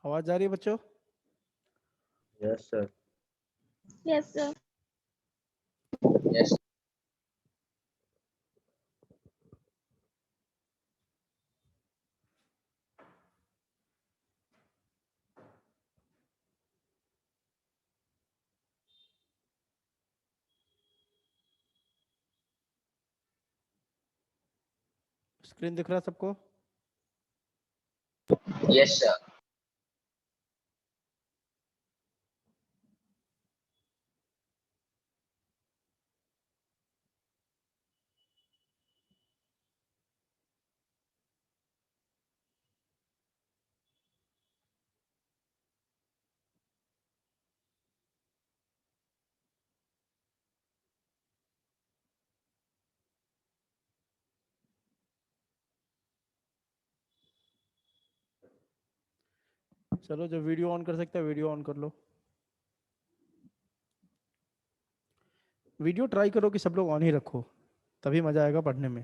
आवाज जा रही है बच्चों? Yes sir. Yes sir. Yes. Screen दिख रहा है सबको? Yes sir. चलो, जो वीडियो ऑन कर सकता है वीडियो ऑन कर लो। वीडियो ट्राई करो कि सब लोग ऑन ही रखो, तभी मजा आएगा पढ़ने में।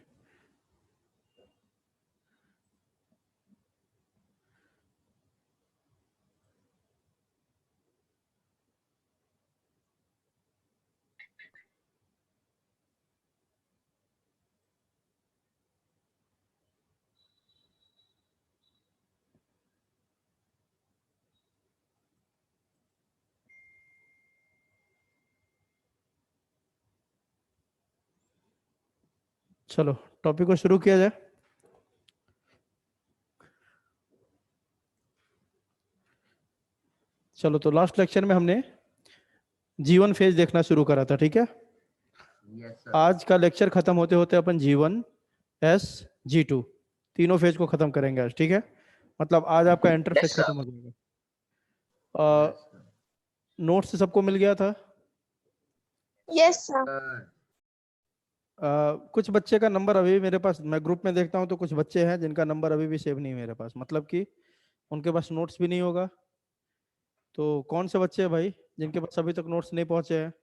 चलो टॉपिक को शुरू किया जाए। चलो, तो लास्ट लेक्चर में हमने जीवन फेज देखना शुरू करा था, ठीक है? Yes sir. आज का लेक्चर खत्म होते होते अपन जीवन एस G2 तीनों फेज को खत्म करेंगे आज, ठीक है? मतलब आज आपका इंटरफेस sir. खत्म हो जाएगा। नोट्स सबको मिल गया था? Yes sir. कुछ बच्चे का नंबर अभी भी मेरे पास, मैं ग्रुप में देखता हूँ तो कुछ बच्चे हैं जिनका नंबर अभी भी सेव नहीं है मेरे पास, मतलब कि उनके पास नोट्स भी नहीं होगा। तो कौन से बच्चे हैं भाई जिनके पास अभी तक नोट्स नहीं पहुंचे हैं?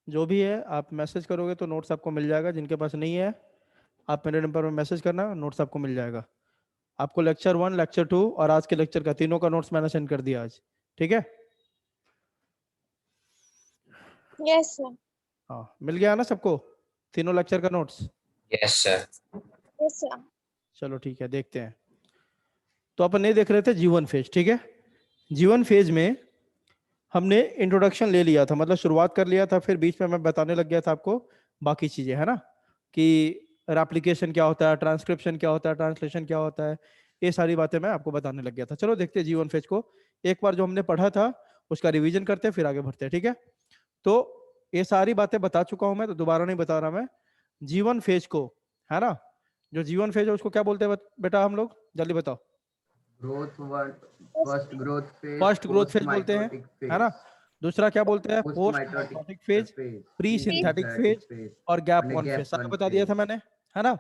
जो भी है आप मैसेज करोगे तो नोट्स आपको मिल जाएगा। जिनके पास नहीं है आप मेरे नंबर पर मैसेज करना, नोट्स आपको मिल जाएगा। आपको लेक्चर 1, लेक्चर 2 और आज के लेक्चर का तीनों का नोट्स मैंने सेंड कर दिया आज, ठीक है? Yes sir. हाँ, मिल गया ना सबको तीनों लेक्चर का notes? Yes sir. Yes sir. चलो ठीक है, देखते हैं। तो अपन नहीं देख रहे थे जीवन फेज, ठीक है? जीवन फेज में हमने इंट्रोडक्शन ले लिया था, मतलब शुरुआत कर लिया था, फिर बीच में मैं बताने लग गया था आपको बाकी चीजें, है ना? कि रेप्लिकेशन क्या होता है, ट्रांसक्रिप्शन क्या होता है, ट्रांसलेशन क्या होता है, ये सारी बातें मैं आपको बताने लग गया था। चलो देखते हैं जीवन फेज को। एक बार जो हमने पढ़ा था उसका रिवीजन करते हैं, फिर आगे बढ़ते हैं, ठीक है? तो ये सारी बातें बता चुका हूं मैं, तो दोबारा नहीं बता रहा मैं। जीवन फेज को, है ना, जो जीवन फेज है उसको क्या बोलते हैं बेटा हम लोग? जल्दी बताओ। Growth one, first growth phase, first growth post phase बोलते हैं, माइटोटिक है ना? फेज, दूसरा क्या बोलते हैं? Post post mitotic mitotic phase, phase, pre pre synthetic synthetic phase phase और गैप और वन फेज। गैप सारा वन बता दिया था फेज। मैंने, है ना?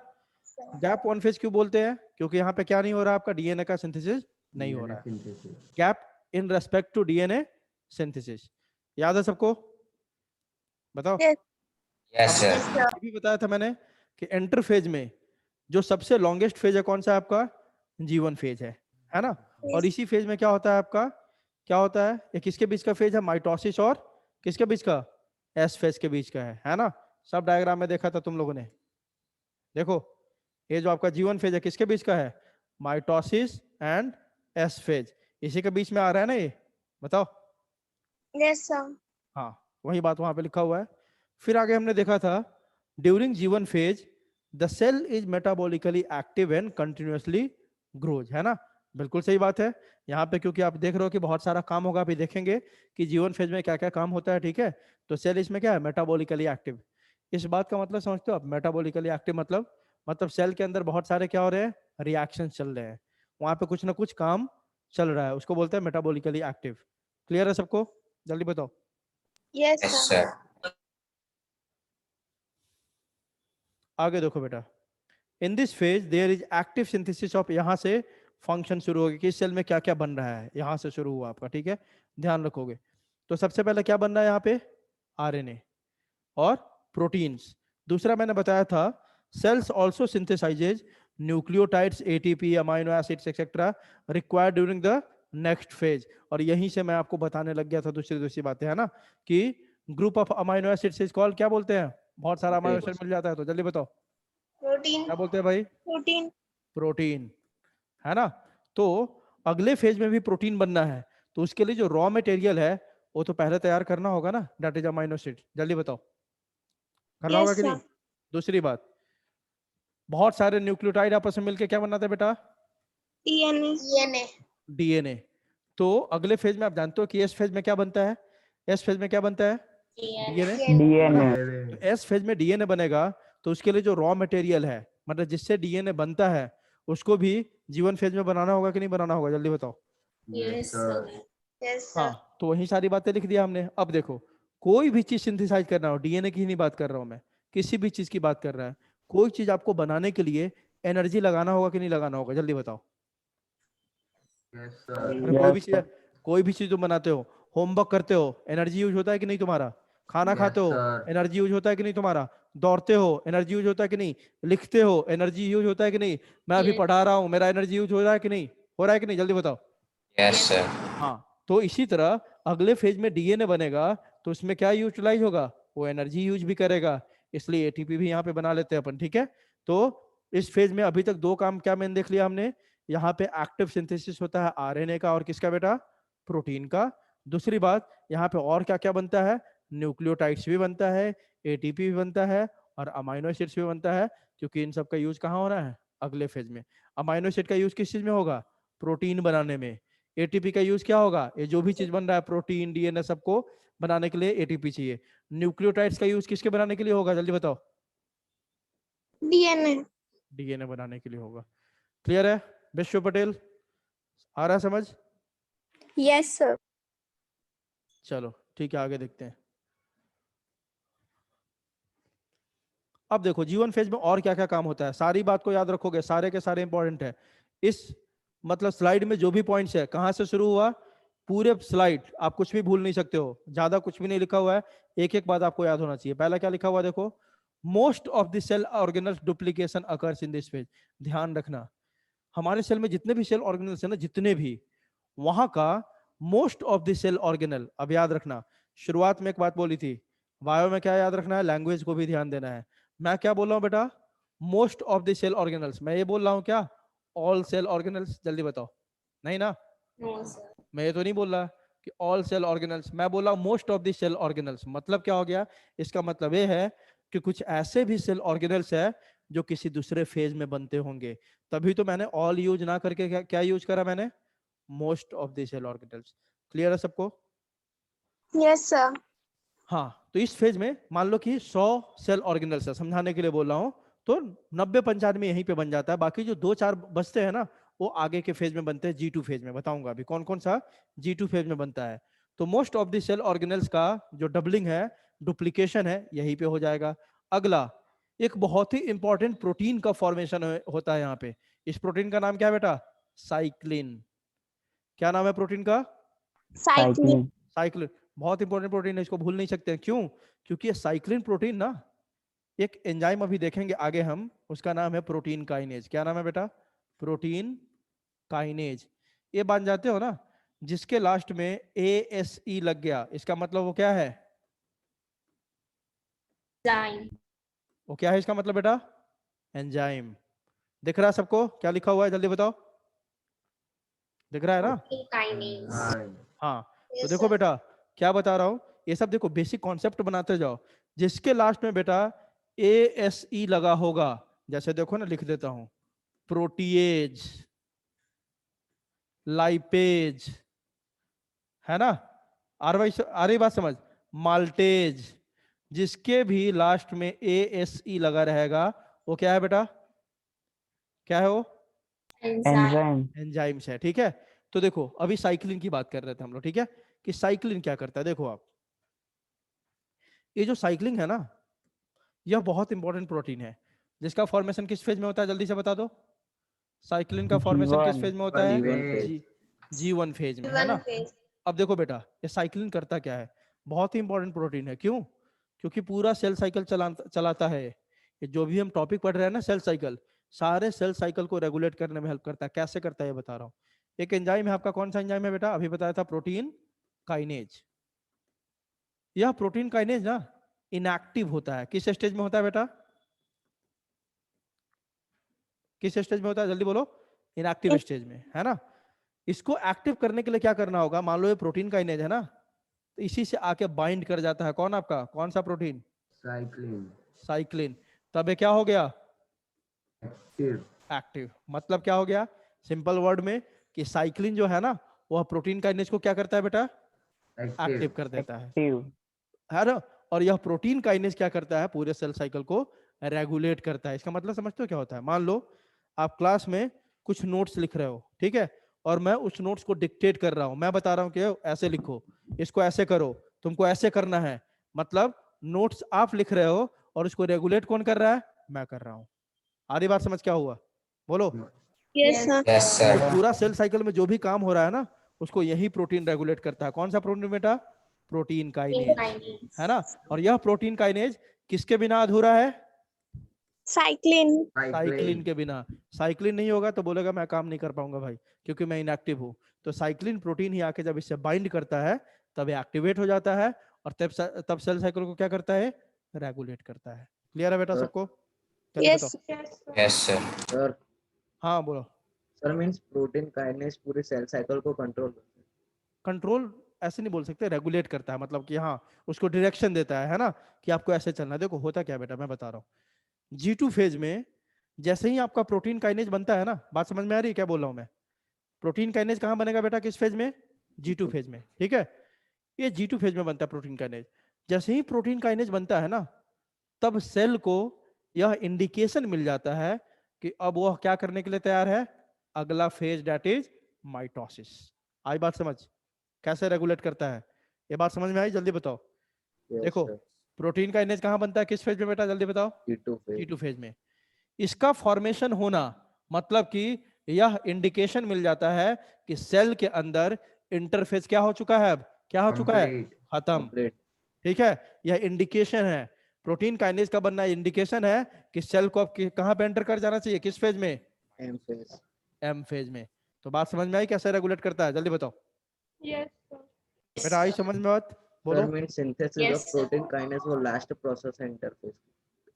गैप वन फेज क्यों बोलते हैं? क्योंकि यहाँ पे क्या नहीं हो रहा, आपका डीएनए का सिंथेसिस नहीं हो डीएनए रहा है। Synthesis. Gap in respect to DNA synthesis. याद है सबको? बताओ। Yes sir. ये भी बताया था मैंने कि इंटरफेज में जो सबसे लॉन्गेस्ट फेज है कौन सा है आपका? जीवन फेज है ना? और इसी फेज में क्या होता है आपका? क्या होता है? ये किसके बीच का फेज है? माइटोसिस और किसके बीच का? एस फेज के बीच का है ना? सब डायग्राम में देखा था तुम लोगों ने। देखो, ये जो आपका जीवन फेज है किसके बीच का है? माइटोसिस एंड एस फेज, इसी के बीच में आ रहा है ना ये? बताओ। Yes sir. हाँ, वही बात वहां पे लिखा हुआ है। फिर आगे हमने देखा था during G one phase the cell is metabolically active and continuously grows, है ना? बिल्कुल सही बात है। यहाँ पे क्योंकि आप देख रहे हो कि बहुत सारा काम होगा, अभी देखेंगे कि जीवन फेज में क्या क्या काम होता है, ठीक है? तो सेल इसमें क्या है? Metabolically active. इस बात का मतलब समझते हो आप? मेटाबॉलिकली एक्टिव मतलब सेल के अंदर बहुत सारे क्या हो रहे हैं? रिएक्शन चल रहे हैं, वहां पे कुछ ना कुछ काम चल रहा है, उसको बोलते हैं मेटाबॉलिकली एक्टिव। क्लियर है सबको? जल्दी बताओ। Yes yes sir. सर। आगे देखो बेटा, in this phase there is active synthesis of, यहां से फंक्शन शुरू होगी कि इस सेल में क्या क्या बन रहा है, यहां से शुरू हुआ आपका, ठीक है? ध्यान रखोगे। तो सबसे पहले क्या बन रहा है यहाँ पे? आरएनए और प्रोटीन्स। दूसरा मैंने बताया था sales also सिंथेसाइजेज nucleotides, ATP, amino acids etcetera required during the next phase. और यहीं से मैं आपको बताने लग गया था दूसरी दूसरी बातें, है ना, कि group of amino acids is called, क्या बोलते हैं, बहुत सारा अमाइनो एसिड मिल जाता है तो जल्दी बताओ प्रोटीन। क्या बोलते हैं भाई, प्रोटीन। प्रोटीन, है ना। तो अगले फेज में भी प्रोटीन बनना है तो उसके लिए जो रॉ मटेरियल है वो तो पहले तैयार करना होगा ना, दैट इज अमाइनो एसिड। जल्दी बताओ करना होगा यस कि सर। नहीं। दूसरी बात, बहुत सारे न्यूक्लियोटाइड आपस में मिलकर क्या बनाते हैं बेटा, डीएनए। डीएनए। डीएनए। तो अगले फेज में आप जानते हो कि एस फेज में क्या बनता है, एस फेज में क्या बनता है, डीएनए, है ना। तो एस फेज में डीएनए बनेगा तो उसके लिए जो रॉ मटेरियल है, मतलब जिससे डीएनए बनता है, उसको भी जीवन फेज में बनाना होगा कि नहीं बनाना होगा, जल्दी बताओ। Yes sir. Yes sir. हाँ, तो वही सारी बातें लिख दिया हमने। अब देखो कोई भी चीज सिंथेसाइज करना हो, डीएनए की ही नहीं बात कर रहा हूं मैं, किसी भी चीज की बात कर रहा है, कोई चीज आपको बनाने के लिए एनर्जी लगाना होगा कि नहीं लगाना होगा, जल्दी बताओ। Yes sir. अरे कोई भी चीज तुम बनाते हो, होमवर्क करते हो, एनर्जी यूज होता है कि नहीं तुम्हारा, खाना खाते यस हो, सर। एनर्जी यूज होता है कि नहीं तुम्हारा, दौड़ते हो, एनर्जी यूज होता है कि नहीं, लिखते हो, एनर्जी यूज होता है कि नहीं, मैं अभी पढ़ा रहा हूँ, मेरा एनर्जी यूज हो रहा है कि नहीं, हो रहा है कि नहीं, जल्दी बताओ। Yes sir. हाँ, तो इसी तरह अगले फेज में डीएनए बनेगा तो उसमें क्या यूटिलाइज होगा, वो एनर्जी यूज भी करेगा, इसलिए एटीपी भी यहाँ पे बना लेते हैं अपन, ठीक है। तो इस फेज में अभी तक दो काम क्या मैंने देख लिया हमने, यहाँ पे एक्टिव सिंथेसिस होता है आरएनए का और किसका बेटा, प्रोटीन का। दूसरी बात, यहाँ पे और क्या क्या बनता है, न्यूक्लियोटाइड्स भी बनता है, एटीपी भी बनता है और अमाइनो एसिड्स भी बनता है, क्योंकि इन सब का यूज कहाँ हो रहा है, अगले फेज में। अमाइनो एसिड का यूज किस चीज में होगा, प्रोटीन बनाने में। एटीपी का यूज क्या होगा, ये जो भी चीज बन रहा है प्रोटीन डीएनए सबको बनाने के लिए एटीपी चाहिए। न्यूक्लियोटाइड्स का यूज किसके बनाने के लिए होगा, जल्दी बताओ। डीएनए। डीएनए बनाने के लिए होगा। क्लियर है विश्व पटेल, आ रहा है समझ। Yes sir. चलो ठीक है, आगे देखते हैं। अब देखो जीवन फेज में और क्या क्या काम होता है, सारी बात को याद रखोगे, सारे के सारे इंपॉर्टेंट है। इस मतलब स्लाइड में जो भी पॉइंट्स है, कहां से शुरू हुआ, पूरे स्लाइड आप कुछ भी भूल नहीं सकते हो, ज्यादा कुछ भी नहीं लिखा हुआ है, एक एक बात आपको याद होना चाहिए। पहला क्या लिखा हुआ देखो, most of the cell organelles duplication occurs in this phase. ध्यान रखना, हमारे सेल में जितने भी सेल ऑर्गेनल्स है ना, जितने भी, वहां का most of the cell organelle, अब याद रखना, शुरुआत में एक बात बोली थी, बायो में क्या याद रखना है, लैंग्वेज को भी ध्यान देना है। मैं क्या बोल रहा हूं बेटा, most of the cell organelles, मैं ये बोल रहा हूं क्या, ऑल सेल ऑर्गेनल्स, जल्दी बताओ, नहीं ना, मैं ये तो नहीं बोल रहा कि ऑल सेल ऑर्गेनल्स, मैं बोल रहा हूं most of the cell organelles. मतलब क्या हो गया, इसका मतलब ये है कि कुछ ऐसे भी सेल ऑर्गेनल्स है जो किसी दूसरे फेज में बनते होंगे, तभी तो मैंने ऑल यूज ना करके क्या यूज करा मैंने, most of the cell organelles. Clear है सबको। Yes sir. हाँ, तो इस फेज में मान लो कि 100 सेल ऑर्गेनल्स है, समझाने के लिए बोल रहा हूँ, तो 90-95 यहीं पे बन जाता है, बाकी जो 2-4 बचते हैं ना, वो आगे के फेज में बनते हैं, G2 फेज में। बताऊंगा अभी कौन कौन सा G2 फेज में बनता है। तो most of the cell organelles का जो डबलिंग है, डुप्लीकेशन है, यहीं पे हो जाएगा। अगला, एक बहुत ही इंपॉर्टेंट प्रोटीन का फॉर्मेशन होता है यहाँ पे। इस प्रोटीन का नाम क्या है बेटा, साइक्लिन। क्या नाम है प्रोटीन का, साइक्लिन। साइक्लिन। बहुत इंपॉर्टेंट प्रोटीन है, इसको भूल नहीं सकते। क्यों, क्योंकि ये साइक्लिन प्रोटीन ना, एक एंजाइम अभी देखेंगे आगे हम, उसका नाम है प्रोटीन काइनेज। क्या नाम है बेटा, प्रोटीन काइनेज। ये बात जानते हो ना, जिसके लास्ट में ASE लग गया, इसका मतलब वो क्या है, वो क्या है इसका मतलब बेटा, एंजाइम। दिख रहा है सबको क्या लिखा हुआ है, जल्दी बताओ, दिख रहा है ना। हाँ, तो देखो बेटा क्या बता रहा हूं, ये सब देखो बेसिक कॉन्सेप्ट बनाते जाओ। जिसके लास्ट में बेटा ASE लगा होगा, जैसे देखो ना, लिख देता हूं, प्रोटीएज, लाइपेज, है ना, आ रही बात समझ, माल्टेज, जिसके भी लास्ट में ASE लगा रहेगा वो क्या है बेटा, क्या है वो, एंजाइम। एंजाइम्स है, ठीक है। तो देखो अभी साइक्लिन की बात कर रहे थे हम लोग, ठीक है, कि साइक्लिन क्या करता है। देखो आप, ये जो साइक्लिन है ना, यह बहुत इंपॉर्टेंट प्रोटीन है, जिसका फॉर्मेशन किस फेज में होता है, जल्दी से बता दो। साइक्लिन का फॉर्मेशन किस फेज में होता है, G1 फेज में, है ना। अब देखो बेटा, ये साइक्लिन करता क्या है, बहुत ही इंपॉर्टेंट प्रोटीन है। क्यों, क्योंकि पूरा सेल साइकिल चलाता है। ये जो भी हम टॉपिक पढ़ रहे हैं ना सेल साइकिल, सारे सेल साइकिल को रेगुलेट करने में हेल्प करता है। कैसे करता है ये बता रहा हूँ। एक एंजाइम है आपका, कौन सा एंजाइम है बेटा, अभी बताया था, प्रोटीन काइनेज। यह प्रोटीन काइनेज ना इनएक्टिव होता है, किस स्टेज में होता है बेटा, किस स्टेज में होता है, जल्दी बोलो, इनएक्टिव स्टेज में, है ना। इसको एक्टिव करने के लिए क्या करना होगा, मान लो ये प्रोटीन काइनेज है ना, तो इसी से आके बाइंड कर जाता है कौन, आपका कौन सा प्रोटीन, साइक्लिन, साइक्लिन। तब ये क्या हो गया, एक्टिव, एक्टिव। मतलब क्या हो गया, सिंपल वर्ड में, कि साइक्लिन जो है ना वह प्रोटीन काइनेज को क्या करता है बेटा, एक्टिव कर देता है Active. ना। और यह प्रोटीन काइनेज क्या करता है, पूरे सेल साइकिल को रेगुलेट करता है। इसका मतलब समझते हो क्या होता है। मान लो आप क्लास में कुछ नोट्स लिख रहे हो, ठीक है, और मैं उस नोट्स को डिक्टेट कर रहा हूं, मैं बता रहा हूं कि ऐसे लिखो, इसको ऐसे करो, तुमको ऐसे करना है। मतलब नोट्स आप लिख रहे हो और उसको रेगुलेट कौन कर रहा है, मैं कर रहा हूं। आधी बात समझ क्या हुआ, बोलो। Yes, sir. Yes, तो sir. पूरा सेल साइकिल में जो भी काम हो रहा है ना, उसको यही प्रोटीन रेगुलेट करता है। कौन सा प्रोटीन बेटा, प्रोटीन काइनेज, है ना। और यह प्रोटीन काइनेज किसके बिना अधूरा है, Cycling. साइक्लिन के बिना। साइक्लिन नहीं होगा तो बोलेगा मैं काम नहीं कर पाऊंगा भाई, क्योंकि मैं इनएक्टिव हूं। तो साइक्लिन प्रोटीन ही आके जब इससे बाइंड करता है तब ये एक्टिवेट हो जाता है, और तब सेल साइकिल को क्या करता है, रेगुलेट करता है। क्लियर है बेटा सबको, चलिए Yes. बताओ। Yes, sir. सर हाँ बोलो। सर मीन्स प्रोटीन काइनेज पूरे सेल साइकिल को कंट्रोल करते हैं। कंट्रोल ऐसे नहीं बोल सकते, रेगुलेट करता है, मतलब कि हाँ उसको डायरेक्शन देता है ना, कि आपको ऐसे चलना है। देखो होता क्या बेटा, मैं बता रहा हूँ। G2 फेज में जैसे ही आपका प्रोटीन काइनेज बनता है ना, बात समझ में आ रही है क्या बोल रहा हूँ मैं। प्रोटीन काइनेज कहाँ बनेगा बेटा, किस फेज में, G2 फेज में, ठीक है। ये G2 फेज में बनता है प्रोटीन काइनेज। जैसे ही प्रोटीन काइनेज बनता है ना, तब सेल को यह इंडिकेशन मिल जाता है कि अब वह क्या करने के लिए तैयार है, अगला फेज, दैट इज माइटोसिस। आई बात समझ, कैसे रेगुलेट करता है, ये बात समझ में आई, जल्दी बताओ। देखो प्रोटीन का काइनेज कहाँ बनता है, किस फेज में बेटा, जल्दी बताओ। G2 फेज में। इसका फॉर्मेशन होना मतलब कि यह इंडिकेशन मिल जाता है कि सेल के अंदर इंटरफेस क्या हो चुका है, अब क्या हो चुका है, खत्म। ठीक है, यह इंडिकेशन है। प्रोटीन काइनेज का बनना इंडिकेशन है कि सेल को अब कहां पे एंटर कर जाना चाहिए, किस फेज में, एम फेज। एम फेज में। तो बात समझ में आई कैसे रेगुलेट करता है, जल्दी बताओ। Yes. बेटा आई समझ में बात, बोलो। Sir means synthesis Yes, of protein kinase वो लास्ट प्रोसेस है इंटरफेस।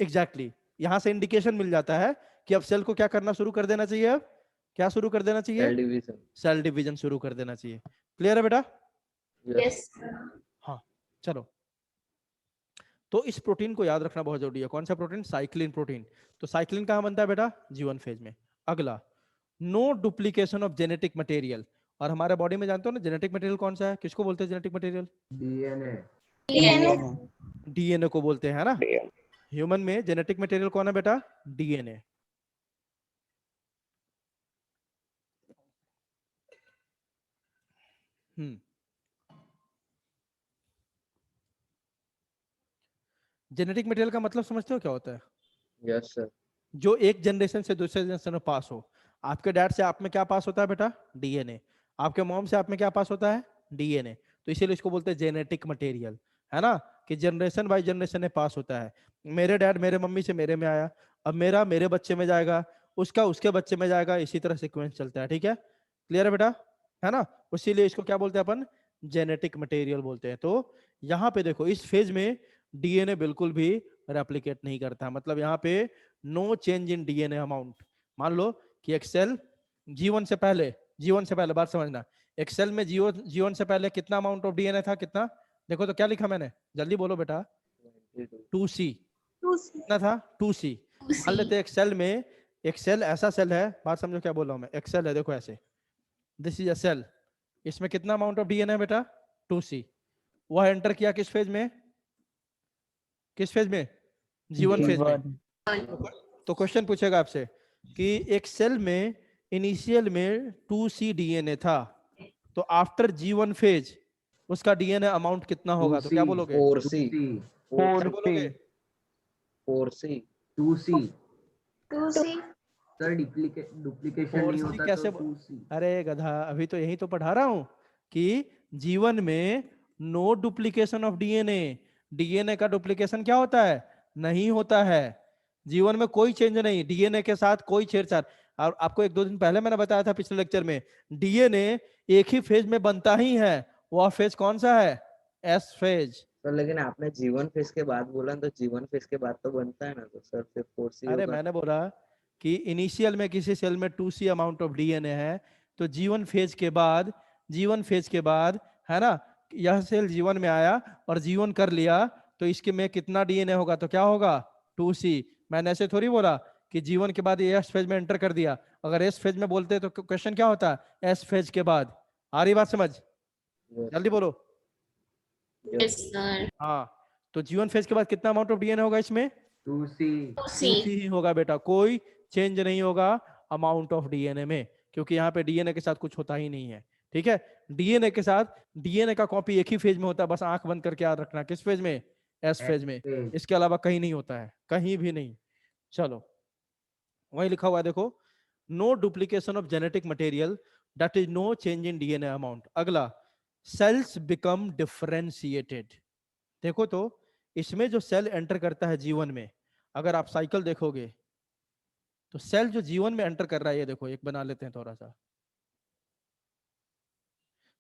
एग्जैक्टली यहां से इंडिकेशन मिल जाता है कि अब सेल को क्या करना शुरू कर देना चाहिए, अब क्या शुरू कर देना चाहिए, सेल डिवीजन। सेल डिवीजन शुरू कर देना चाहिए। क्लियर है बेटा, Yes. हाँ चलो। तो इस प्रोटीन को याद रखना बहुत जरूरी है। कौन सा प्रोटीन, साइक्लिन प्रोटीन। तो साइक्लिन कहां बनता है बेटा, G1 फेज में। अगला, no duplication of genetic material. और हमारे बॉडी में जानते हो ना जेनेटिक मटेरियल कौन सा है, किसको बोलते हैं genetic material, DNA, DNA. DNA को बोलते हैं, है ना। ह्यूमन में जेनेटिक मटेरियल कौन है बेटा, डीएनए। जेनेटिक मटेरियल का मतलब समझते हो क्या होता है, यस सर। जो एक जनरेशन से दूसरे जनरेशन में पास हो। आपके डैड से आप में क्या पास होता है बेटा, डीएनए। आपके मॉम से आप में क्या पास होता है, डीएनए। तो इसीलिए इसको बोलते हैं जेनेटिक मटेरियल, है ना, कि जनरेशन बाय जनरेशन में पास होता है। मेरे डैड मेरे मम्मी से मेरे में आया, अब मेरा मेरे बच्चे में जाएगा, उसका उसके बच्चे में जाएगा, इसी तरह सीक्वेंस चलता है। ठीक है, क्लियर है बेटा, है ना। इसीलिए इसको क्या बोलते हैं अपन, जेनेटिक मटेरियल बोलते हैं। तो यहाँ पे देखो इस फेज में डीएनए बिल्कुल भी रेप्लिकेट नहीं करता, मतलब यहाँ पे no change in DNA amount. मान लो कि एक सेल जीवन से पहले बात समझना, एक सेल में जीवन से पहले कितना अमाउंट ऑफ डीएनए था, कितना, देखो तो क्या लिखा मैंने, जल्दी बोलो बेटा, 2C। कितना था, 2C। मान लेते एक सेल में, एक सेल ऐसा सेल है, बात समझो क्या बोल रहा हूं मैं, एक सेल है देखो ऐसे, दिस इज अ सेल, इसमें कितना अमाउंट ऑफ डीएनए बेटा, 2C। वह एंटर किया किस फेज में, किस फेज में, G1 फेज में। तो क्वेश्चन पूछेगा आपसे कि एक सेल में इनिशियल में 2C डीएनए था, तो आफ्टर G1 फेज उसका डीएनए अमाउंट कितना होगा, तो क्या बोलोगे, 4C। क्या बोलोगे, 4C। 2C। 2C. Sir duplication नहीं 4C होता कैसे तो 2C। अरे गधा, अभी तो यही तो पढ़ा रहा हूं कि जीवन में no duplication of DNA. DNA का डुप्लीकेशन क्या होता है, नहीं होता है। जीवन में कोई चेंज नहीं, डीएनए के साथ कोई छेड़छाड़। और आपको एक दो दिन पहले मैंने बताया था पिछले लेक्चर में, डीएनए एक ही फेज में बनता ही है। वह फेज कौन सा है? S phase. तो लेकिन आपने जीवन फेज के बाद बोला, तो जीवन फेज के बाद तो बनता है ना, तो सर फिर 4C अरे होगा। मैंने बोला कि इनिशियल में किसी सेल में 2C अमाउंट ऑफ डीएनए है, तो जीवन फेज के बाद, जीवन फेज के बाद, है ना, यह सेल जीवन में आया और जीवन कर लिया, तो इसके में कितना डीएनए होगा? तो क्या होगा? 2C। मैंने ऐसे थोड़ी बोला कि जीवन के बाद एस फेज में एंटर कर दिया। अगर एस फेज में बोलते तो क्वेश्चन क्या होता? एस फेज के बाद। आ रही बात समझ? Yes, जल्दी बोलो। yes, Yes, sir. हाँ, तो जीवन फेज के बाद कितना अमाउंट ऑफ डीएनए होगा इसमें? 2C. 2C. 2C ही होगा बेटा, कोई चेंज नहीं होगा अमाउंट ऑफ डीएनए में, क्योंकि यहाँ पे डीएनए के साथ कुछ होता ही नहीं है। ठीक है, डीएनए के साथ डीएनए का कॉपी एक ही फेज में होता है, बस आंख बंद करके याद रखना। किस फेज में? एस फेज में। phase. इसके अलावा कहीं नहीं होता है, कहीं भी नहीं। चलो, वही लिखा हुआ है देखो, no duplication of genetic material, that is no change in DNA amount. अगला, सेल्स बिकम डिफरेंशिएटेड। देखो तो इसमें जो सेल एंटर करता है जीवन में, अगर आप साइकिल देखोगे तो सेल जो जीवन में एंटर कर रहा है, ये देखो, एक बना लेते हैं थोड़ा सा।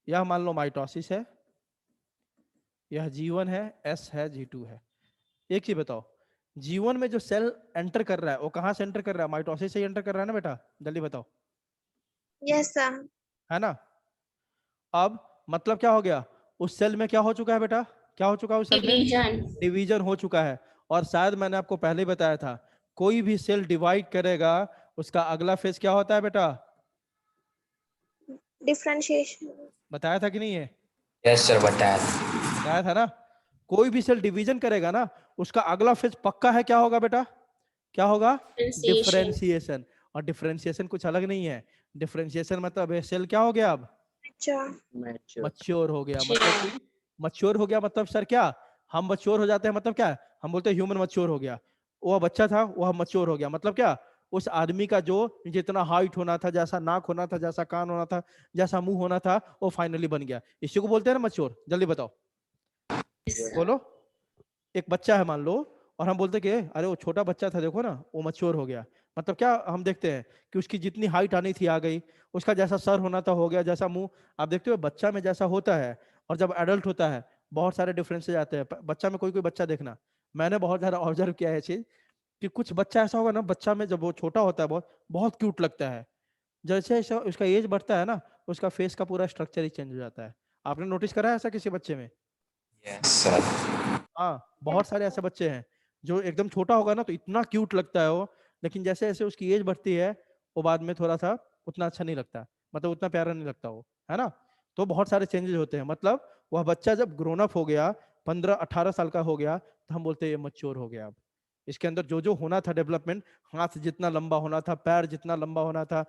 यह मान लो माइटोसिस है, यह जीवन है, एस है, G2 है। एक चीज बताओ, जीवन में जो सेल एंटर कर रहा है वो कहां से एंटर कर रहा है? माइटोसिस से एंटर कर रहा है ना बेटा? जल्दी बताओ। Yes, sir. है ना? अब मतलब क्या हो गया? उस सेल में क्या हो चुका है बेटा? क्या हो चुका है उस सेल में? Division. डिवीजन हो चुका है। और शायद मैंने आपको पहले ही बताया था, कोई भी सेल डिवाइड करेगा, उसका अगला फेज क्या होता है बेटा? Differentiation. बताया था कि नहीं है? यस सर, बताया था ना? कोई भी सेल डिवीजन करेगा ना, उसका अगला फेज पक्का है, क्या होगा बेटा? क्या होगा? Differentiation. डिफरेंशिएशन। और डिफरेंशिएशन कुछ अलग नहीं है। डिफरेंशिएशन मतलब ये सेल क्या हो गया? अब Mature. mature. मच्योर हो गया। मतलब कि मच्योर हो गया मतलब सर क्या, हम मच्योर हो जाते हैं मतलब क्या? हम बोलते हैं ह्यूमन मच्योर हो गया। वह बच्चा था, वह मच्योर हो गया मतलब क्या? उस आदमी का जो जितना हाइट होना था, जैसा नाक होना था, जैसा कान होना था, जैसा मुंह होना था, वो फाइनली बन गया। इसी को बोलते हैं ना मच्योर। जल्दी बताओ, Yes, sir. बोलो। एक बच्चा है मान लो, और हम बोलते कि अरे वो छोटा बच्चा था, देखो ना वो मच्योर हो गया। मतलब क्या हम देखते हैं कि उसकी जितनी हाइट आनी थी आ गई, उसका जैसा सर होना था हो गया, जैसा मुंह। आप देखते हो बच्चा में जैसा होता है और जब एडल्ट होता है, बहुत सारे डिफरेंसेस आते हैं। बच्चा में कोई कोई बच्चा देखना, मैंने बहुत सारा ऑब्जर्व किया है चीज, कि कुछ बच्चा ऐसा होगा ना, बच्चा में जब वो छोटा होता है बहुत बहुत क्यूट लगता है। जैसे जैसे उसका एज बढ़ता है ना, उसका फेस का पूरा स्ट्रक्चर ही चेंज हो जाता है। आपने नोटिस करा है ऐसा किसी बच्चे में? Yes sir. हाँ, बहुत सारे ऐसे बच्चे हैं जो एकदम छोटा होगा ना तो इतना क्यूट लगता है वो, लेकिन जैसे जैसे उसकी एज बढ़ती है, वो बाद में थोड़ा सा उतना अच्छा नहीं लगता, मतलब उतना प्यारा नहीं लगता वो, है ना? तो बहुत सारे चेंजेस होते हैं। मतलब वह बच्चा जब ग्रोन अप हो गया, 15-18 साल का हो गया, तो हम बोलते हैं ये मैच्योर हो गया। अब इसके अंदर जो जो होना था डेवलपमेंट, हाथ जितना लंबा होना था, पैर जितना लंबा होना था,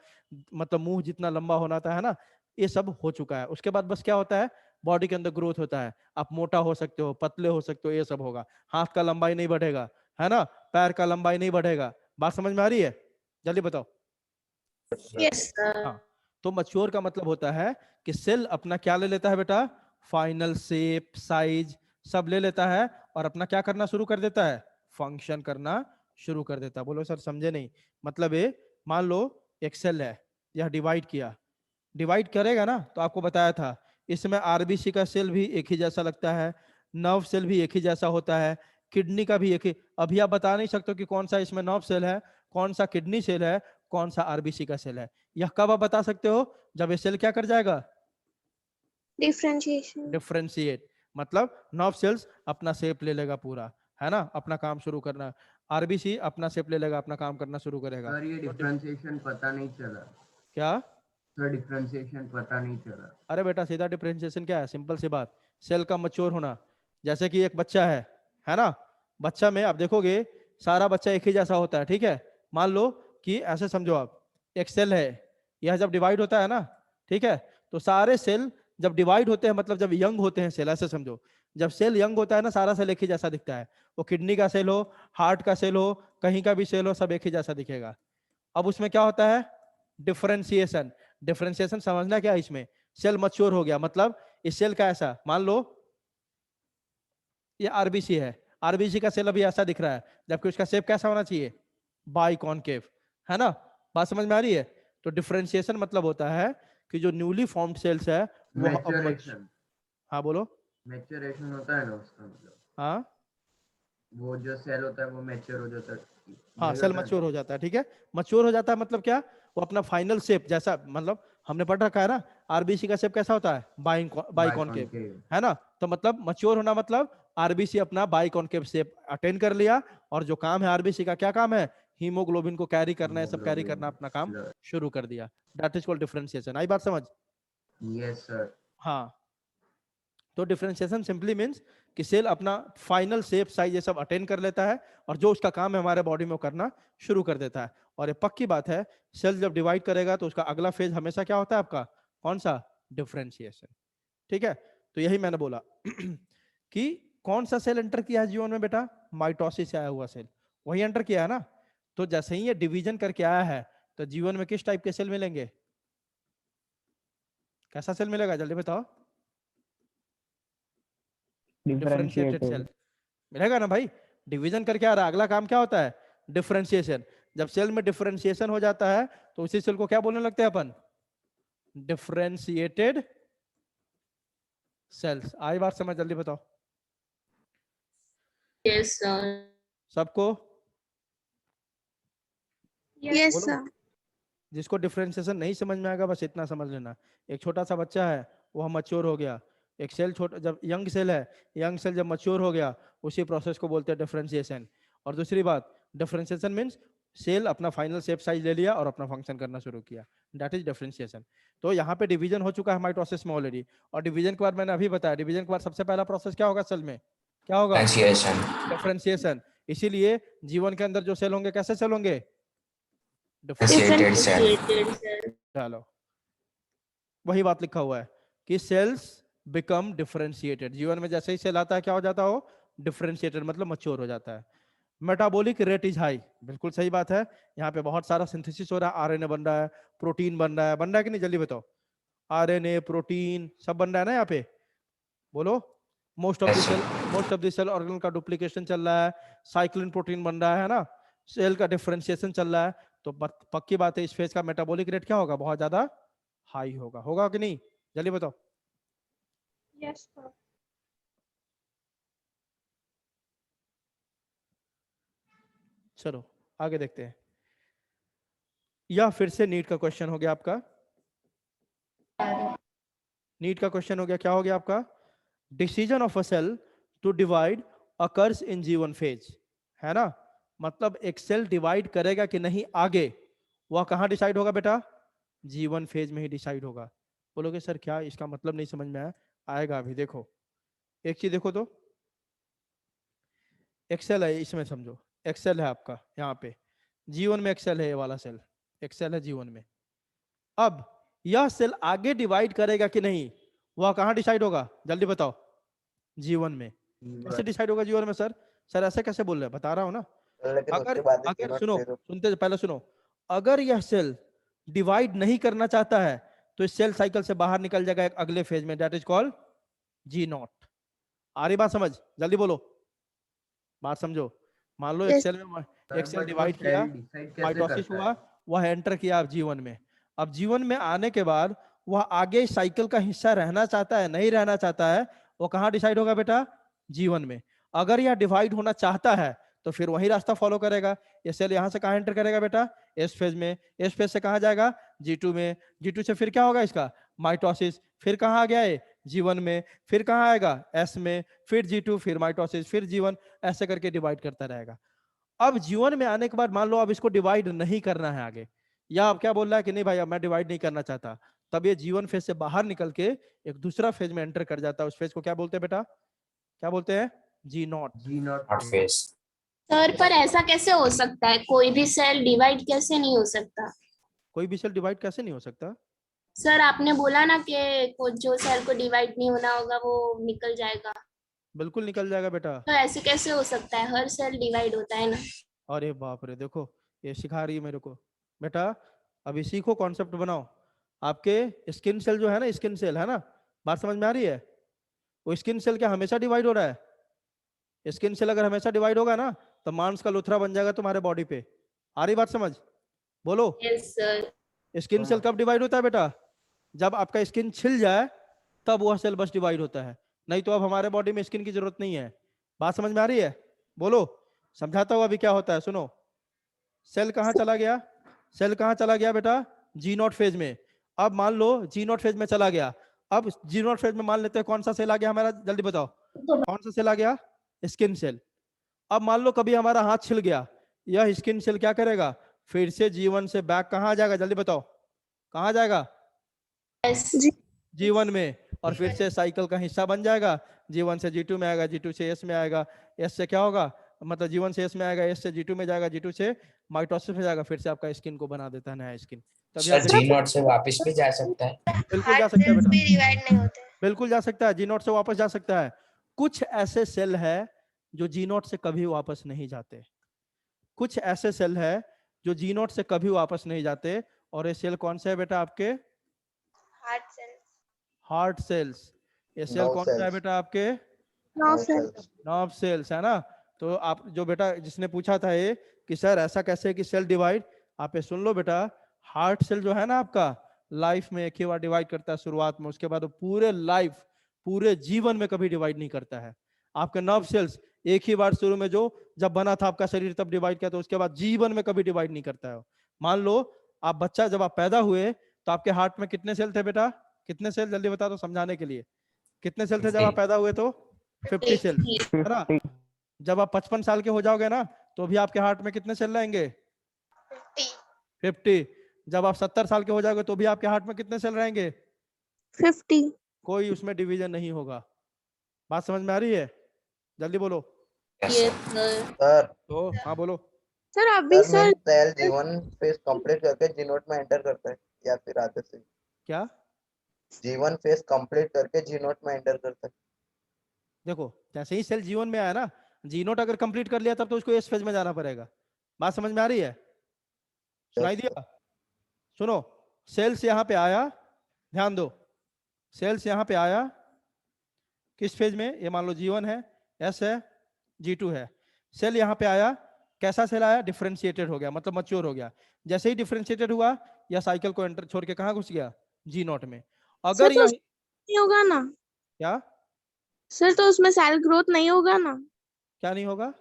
मतलब मुंह जितना लंबा होना था, है ना, ये सब हो चुका है। उसके बाद बस क्या होता है? बॉडी के अंदर ग्रोथ होता है। आप मोटा हो सकते हो, पतले हो सकते हो, ये सब होगा। हाथ का लंबाई नहीं बढ़ेगा, है ना, पैर का लंबाई नहीं बढ़ेगा। बात समझ में आ रही है? जल्दी बताओ। Yes, sir. हाँ, तो मच्योर का मतलब होता है कि सेल अपना क्या ले लेता है बेटा? फाइनल शेप, साइज सब ले लेता है, और अपना क्या करना शुरू कर देता है? फंक्शन करना शुरू कर देता है। बोलो सर समझे नहीं? मतलब ये मान लो एक सेल है, यह डिवाइड किया, डिवाइड करेगा ना, तो आपको बताया था इसमें आरबीसी का सेल भी एक ही जैसा लगता है, नर्व सेल भी एक ही जैसा होता है, किडनी का भी एक ही। अभी आप बता नहीं सकते कि कौन सा इसमें नर्व सेल है, कौन सा किडनी सेल है, कौन सा आरबीसी का सेल है। यह कब आप बता सकते हो? जब ये सेल क्या कर जाएगा? Differentiation. डिफरेंशिएट। मतलब नर्व सेल्स अपना शेप ले लेगा पूरा, है ना, अपना काम शुरू करना। आरबीसी अपना शेप ले लेगा, अपना काम करना शुरू करेगा। सर ये डिफरेंशिएशन पता नहीं चला। क्या? सर डिफरेंशिएशन पता नहीं चला। अरे बेटा सीधा डिफरेंशिएशन क्या है? सिंपल सी बात, सेल का मैच्योर होना। जैसे कि एक बच्चा है ना, बच्चा में आप देखोगे सारा बच्चा एक ही जैसा होता है, ठीक है? मान लो कि ऐसे समझो आप, एक सेल है, यह जब डिवाइड होता है ना, ठीक है, तो सारे सेल जब डिवाइड होते हैं, मतलब जब यंग होते हैं सेल, ऐसे समझो, जब सेल यंग होता है ना, सारा सेल एक ही जैसा दिखता है। वो किडनी का सेल हो, हार्ट का सेल हो, कहीं का भी सेल हो, सब एक ही जैसा दिखेगा। अब उसमें क्या होता है? डिफरेंशिएशन। डिफरेंशिएशन समझना क्या है इसमें? सेल मैच्योर हो गया, मतलब इस सेल का ऐसा मान लो ये आरबीसी है, आरबीसी का सेल अभी ऐसा दिख रहा है, जबकि उसका शेप कैसा होना चाहिए? बाई कॉनकेव, है ना? बात समझ में आ रही है? तो डिफरेंशिएशन मतलब होता है कि जो न्यूली फॉर्म्ड सेल्स है वो मैच्योरेशन, हाँ बोलो। मैच्योरेशन होता है ना उसका मतलब, हाँ वो जो सेल होता है वो मैच्योर हो जाता है, हाँ, यही सेल होता है मच्योर ना? हो जाता है, ठीक है। मच्योर हो जाता है मतलब क्या? वो अपना फाइनल शेप जैसा, मतलब हमने पढ़ रखा है ना, आरबीसी का शेप कैसा होता है? By concave, biconcave. है ना? तो मतलब मच्योर होना मतलब आरबीसी अपना बाई कॉनकेव शेप अटेन कर लिया, और जो काम है आरबीसी का, क्या काम है? हीमोग्लोबिन को कैरी करना है, सब कैरी हीमोग्लोबिन करना, अपना काम स्लर। शुरू कर दिया। That is called differentiation. आई बात समझ? Yes sir. हाँ, तो डिफरेंशिएशन सिंपली मींस कि सेल अपना फाइनल शेप साइज ये सब अटेन कर लेता है, और जो उसका काम है हमारे बॉडी में वो करना शुरू कर देता है। और ये पक्की बात है, सेल जब डिवाइड करेगा तो उसका अगला फेज हमेशा क्या होता है आपका? कौन सा? डिफरेंशिएशन, ठीक है। तो यही मैंने बोला कि कौन सा सेल एंटर किया है जीवन में बेटा? माइटोसिस से आया हुआ सेल, वही एंटर किया है ना। तो जैसे ही ये डिवीजन करके आया है, तो जीवन में किस टाइप के सेल मिलेंगे? कैसा सेल मिलेगा जल्दी बताओ? डिफरेंशिएटेड सेल मिलेगा ना भाई। डिवीजन करके आ रहा है, अगला काम क्या होता है? डिफरेंशिएशन। जब सेल में डिफरेंशिएशन हो जाता है तो उसी सेल को क्या बोलने लगते हैं अपन? Differentiated sales. आई बात समझ? जल्दी बताओ Yes, sir. सबको। Yes, बोलो, sir. जिसको डिफरेंशिएशन नहीं समझ में आएगा बस इतना समझ लेना। एक छोटा सा बच्चा है, वो मच्योर हो गया, एक सेल छोटा, जब यंग सेल है, यंग सेल जब मच्योर हो गया, उसी प्रोसेस को बोलते हैं डिफरेंशिएशन। और दूसरी बात, डिफरेंशिएशन मींस सेल अपना फाइनल शेप साइज ले लिया और अपना फंक्शन करना शुरू किया, दैट इज डिफरेंशिएशन। तो यहाँ पे डिवीजन हो चुका है माइटोसिस में ऑलरेडी, और डिवीजन के बाद मैंने अभी बताया, डिवीजन के बाद सबसे पहला प्रोसेस क्या होगा सेल में? क्या होगा? Differentiation. डिफरेंशिएशन। इसीलिए जीवन के अंदर जो सेल होंगे कैसे सेल होंगे? Differentiated cell. Differentiated cell. चलो, वही बात लिखा हुआ है कि सेल्स बिकम डिफरेंशिएटेड। जीवन में जैसे ही सेल आता है क्या हो जाता हो? डिफरेंशिएटेड, मतलब मच्योर हो जाता है। मेटाबॉलिक रेट इज हाई, बिल्कुल सही बात है। यहाँ पे बहुत सारा सिंथेसिस हो रहा है, आरएनए बन रहा है, प्रोटीन बन रहा है, बन रहा है कि नहीं? जल्दी बताओ। आरएनए, प्रोटीन सब बन रहा है ना यहाँ पे? बोलो। Most of the Yes, cell, sir. Most of the cell organ का डुप्लीकेशन चल रहा है, साइक्लिन प्रोटीन बन रहा है ना, सेल का डिफरेंशिएशन चल रहा है। तो पक्की बात है इस फेज का मेटाबॉलिक रेट क्या होगा? बहुत ज्यादा हाई होगा। होगा कि नहीं? जल्दी बताओ। Yes, sir. चलो आगे देखते हैं। यह फिर से नीट का क्वेश्चन हो गया आपका। नीट का क्वेश्चन हो गया, क्या हो गया आपका? Decision of a cell to divide occurs in G1 phase, है ना? मतलब एक सेल डिवाइड करेगा कि नहीं आगे, वह कहां डिसाइड होगा बेटा? G1 फेज में ही डिसाइड होगा। बोलोगे सर क्या इसका मतलब नहीं समझ में आया? आएगा अभी, देखो। एक चीज देखो तो, एक्सेल है इसमें, समझो एक्सेल है आपका यहाँ पे, G1 में एक्सेल है, ये वाला सेल एक्सेल है G1 में। अब यह सेल आगे डिवाइड करेगा कि नहीं, वह कहां डिसाइड होगा? जल्दी बताओ। G1 में। कैसे डिसाइड होगा G1 में सर? सर ऐसे कैसे बोल रहे हैं? बता रहा हूं ना। लेकिन अगर उसके बाद अगर जीवन सुनो, फिर सुनते पहले सुनो, अगर यह सेल डिवाइड नहीं करना चाहता है तो इस सेल साइकिल से बाहर निकल जाएगा एक अगले फेज में, दैट इज कॉल्ड G0। आ रही बात समझ? जल्दी बोलो, बात समझो। मान लो एक Yes. सेल में, एक सेल बट वो डिवाइड किया, सेल डिसाइड कैसे माइटोसिस करता हुआ, है? वह एंटर किया अब G1 में। अब G1 में आने के बाद वह आगे साइकिल का हिस्सा रहना चाहता है, नहीं रहना चाहता है, वो कहां डिसाइड होगा बेटा? G1 में। अगर यह डिवाइड होना चाहता है तो फिर वही रास्ता फॉलो करेगा। ये सेल यहां से कहां एंटर करेगा बेटा? एस फेज में। एस फेज से कहां जाएगा? G2 में। G2 से फिर क्या होगा इसका? माइटोसिस। फिर कहां आ गया है? G1 में। फिर कहां आएगा? एस में। फिर G2, फिर माइटोसिस, फिर G1, ऐसे करके डिवाइड करता रहेगा। अब G1 में आने के बाद मान लो अब इसको डिवाइड नहीं करना है आगे, या अब क्या बोल रहा है कि नहीं भाई अब मैं डिवाइड नहीं करना चाहता, तब ये G1 फेज से बाहर निकल के एक दूसरा फेज में एंटर कर जाता है। उस फेज को क्या बोलते हैं बेटा? क्या बोलते हैं? G0। G0 Not phase. Sir पर ऐसा कैसे हो सकता है? कोई भी सेल डिवाइड कैसे नहीं हो सकता? कोई भी सेल डिवाइड कैसे नहीं हो सकता? सर आपने बोला ना कि जो सेल को डिवाइड नहीं होना होगा वो निकल जाएगा, बिल्कुल निकल जाएगा बेटा। तो ऐसे कैसे हो सकता है? हर सेल डिवाइड होता है ना। अरे बाप रे, देखो ये सिखा रही है मेरे को बेटा। अभी सीखो, कॉन्सेप्ट बनाओ। आपके स्किन सेल जो है ना, स्किन सेल है ना, बात समझ में आ रही है? वो स्किन सेल क्या हमेशा डिवाइड हो रहा है? स्किन सेल अगर हमेशा डिवाइड होगा ना तो मांस का लुथरा बन जाएगा तुम्हारे बॉडी पे, आ रही बात समझ? बोलो। Yes sir. स्किन सेल कब डिवाइड होता है बेटा? जब आपका स्किन छिल जाए तब वह सेल बस डिवाइड होता है, नहीं तो अब हमारे बॉडी में स्किन की जरूरत नहीं है। बात समझ में आ रही है? बोलो। समझाता हूँ अभी क्या होता है, सुनो। सेल कहाँ चला गया? सेल कहाँ चला गया बेटा? जी नॉट फेज में। अब मान लो जी नॉट फेज में चला गया। अब जी नॉट फेज में मान लेते हैं कौन सा सेल आ गया हमारा, जल्दी बताओ कौन सा सेल आ गया? Skin cell. अब मान लो कभी हमारा हाथ छिल गया, यह स्किन सेल क्या करेगा? फिर से जीवन से बैक कहाँ जाएगा, जल्दी बताओ कहाँ जाएगा? यस। जीवन में, और फिर से साइकिल का हिस्सा बन जाएगा। जीवन से जी2 में आएगा, जी2 से एस में आएगा, एस से क्या होगा, मतलब जीवन से एस में आएगा, एस से जी2 में जाएगा, जी2 से माइटोसिस में जाएगा, फिर से आपका स्किन को बना देता है नया स्किन। तभी सर आप जी नॉट से वापस भी जा सकता है? बिल्कुल जा सकता है बेटा, डिवाइड नहीं होते, बिल्कुल जा सकता है, जी नॉट से वापस जा सकता है। कुछ ऐसे सेल है जो जी नॉट से कभी वापस नहीं जाते, कुछ ऐसे सेल है जो जी नॉट से कभी वापस नहीं जाते। और ये सेल कौन से है बेटा आपके? Heart cells. Heart cells. ये सेल नर्व कौन सा है सेल्स, बेटा आपके? Nerve cells. नर्व सेल्स है ना। तो आप जो बेटा जिसने पूछा था ये कि सर ऐसा कैसे कि सेल डिवाइड, आप ये सुन लो बेटा, हार्ट सेल जो है ना आपका लाइफ में एक ही बार डिवाइड करता है शुरुआत में, उसके बाद वो पूरे लाइफ पूरे जीवन में कभी डिवाइड नहीं करता है। आपके नर्व सेल्स एक ही बार शुरू में जो जब बना था आपका शरीर तब डिवाइड किया, तो उसके बाद जीवन में कभी डिवाइड नहीं करता है। मान लो आप बच्चा, जब आप पैदा हुए तो आपके हार्ट में कितने सेल थे बेटा? कितने सेल, जल्दी बता दो समझाने के लिए। कितने सेल थे जब आप पैदा हुए? तो 50 सेल है ना। जब आप 55 साल के हो जाओगे ना तो भी आपके हार्ट में कितने सेल रहेंगे? 50। जब आप 70 साल के हो जाओगे तो भी आपके हार्ट में कितने सेल रहेंगे? 50। कोई उसमें डिवीजन नहीं होगा। बात समझ में आ रही है? जल्दी बोलो। Yes yes sir. Sir. Sir तो हाँ बोलो। सर अभी sir sir mean cell G one phase complete करके जीनोट में एंटर करता है या फिर आगे से? क्या? जीवन फेज कंप्लीट करके जीनोट में एंटर करता है। देखो जैसे ही सेल जीवन में आया ना, जी नोट अगर कंप्लीट कर लिया तब तो उसको एस फेज में जाना पड़ेगा। बात समझ में आ रही है? सुनाई यस दिया? सुनो, सेल्स यहाँ पे आया, ध्यान दो, सेल्स यहाँ पे आया किस फेज में? ये मान लो जीवन है, एस है, जी2 है। सेल यहाँ पे आया, कैसा सेल आया? डिफरेंशिएटेड हो गया, मतलब मच्योर हो गया। जैसे ही डिफरेंशिएटेड हुआ या साइकिल को एंटर छोड़ के कहाँ घुस गया? जी नोट में। सर अगर तो यहाँ नहीं होगा ना? क्या सर तो उसमें सेल ग्रोथ नहीं होगा ना? क्या नहीं होगा?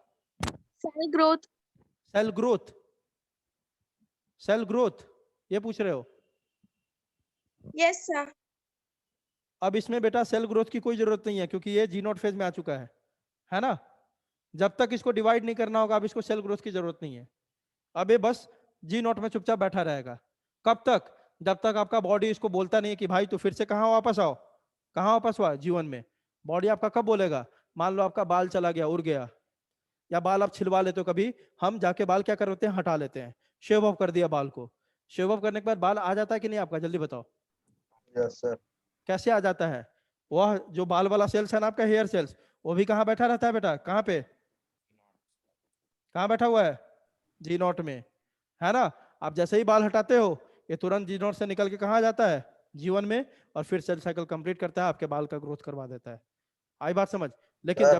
Cell growth. Cell growth, cell growth ये पूछ रहे हो? Yes sir. अब इसमें बेटा सेल ग्रोथ की कोई जरूरत नहीं है क्योंकि ये जी नोट फेज में आ चुका है ना। जब तक इसको डिवाइड नहीं करना होगा अब इसको सेल ग्रोथ की जरूरत नहीं है। अब ये बस जी नोट में चुपचाप बैठा रहेगा। कब तक? जब तक आपका बॉडी इसको बोलता नहीं है कि भाई तू फिर से कहाँ वापस आओ। कहाँ वापस हुआ? जीवन में। बॉडी आपका कब बोलेगा? मान लो आपका बाल चला गया, उड़ गया, या बाल आप छिलवा लेते हो, कभी हम जाके बाल क्या करते हैं, हटा लेते हैं, शेव ऑफ कर दिया बाल को। शेव ऑफ करने के बाद बाल आ जाता है कि नहीं आपका, जल्दी बताओ। Yes sir. कैसे आ जाता है? वह जो बाल वाला सेल्स है ना आपका, हेयर सेल्स, वो भी कहाँ बैठा रहता है बेटा? कहाँ पे, कहाँ बैठा हुआ है? जी नोट में, है ना। आप जैसे ही बाल हटाते हो ये तुरंत जी नोट से निकल के कहाँ जाता है? जीवन में, और फिर सेल साइकिल कंप्लीट करता है, आपके बाल का ग्रोथ करवा देता है। आई बात समझ? लेकिन सर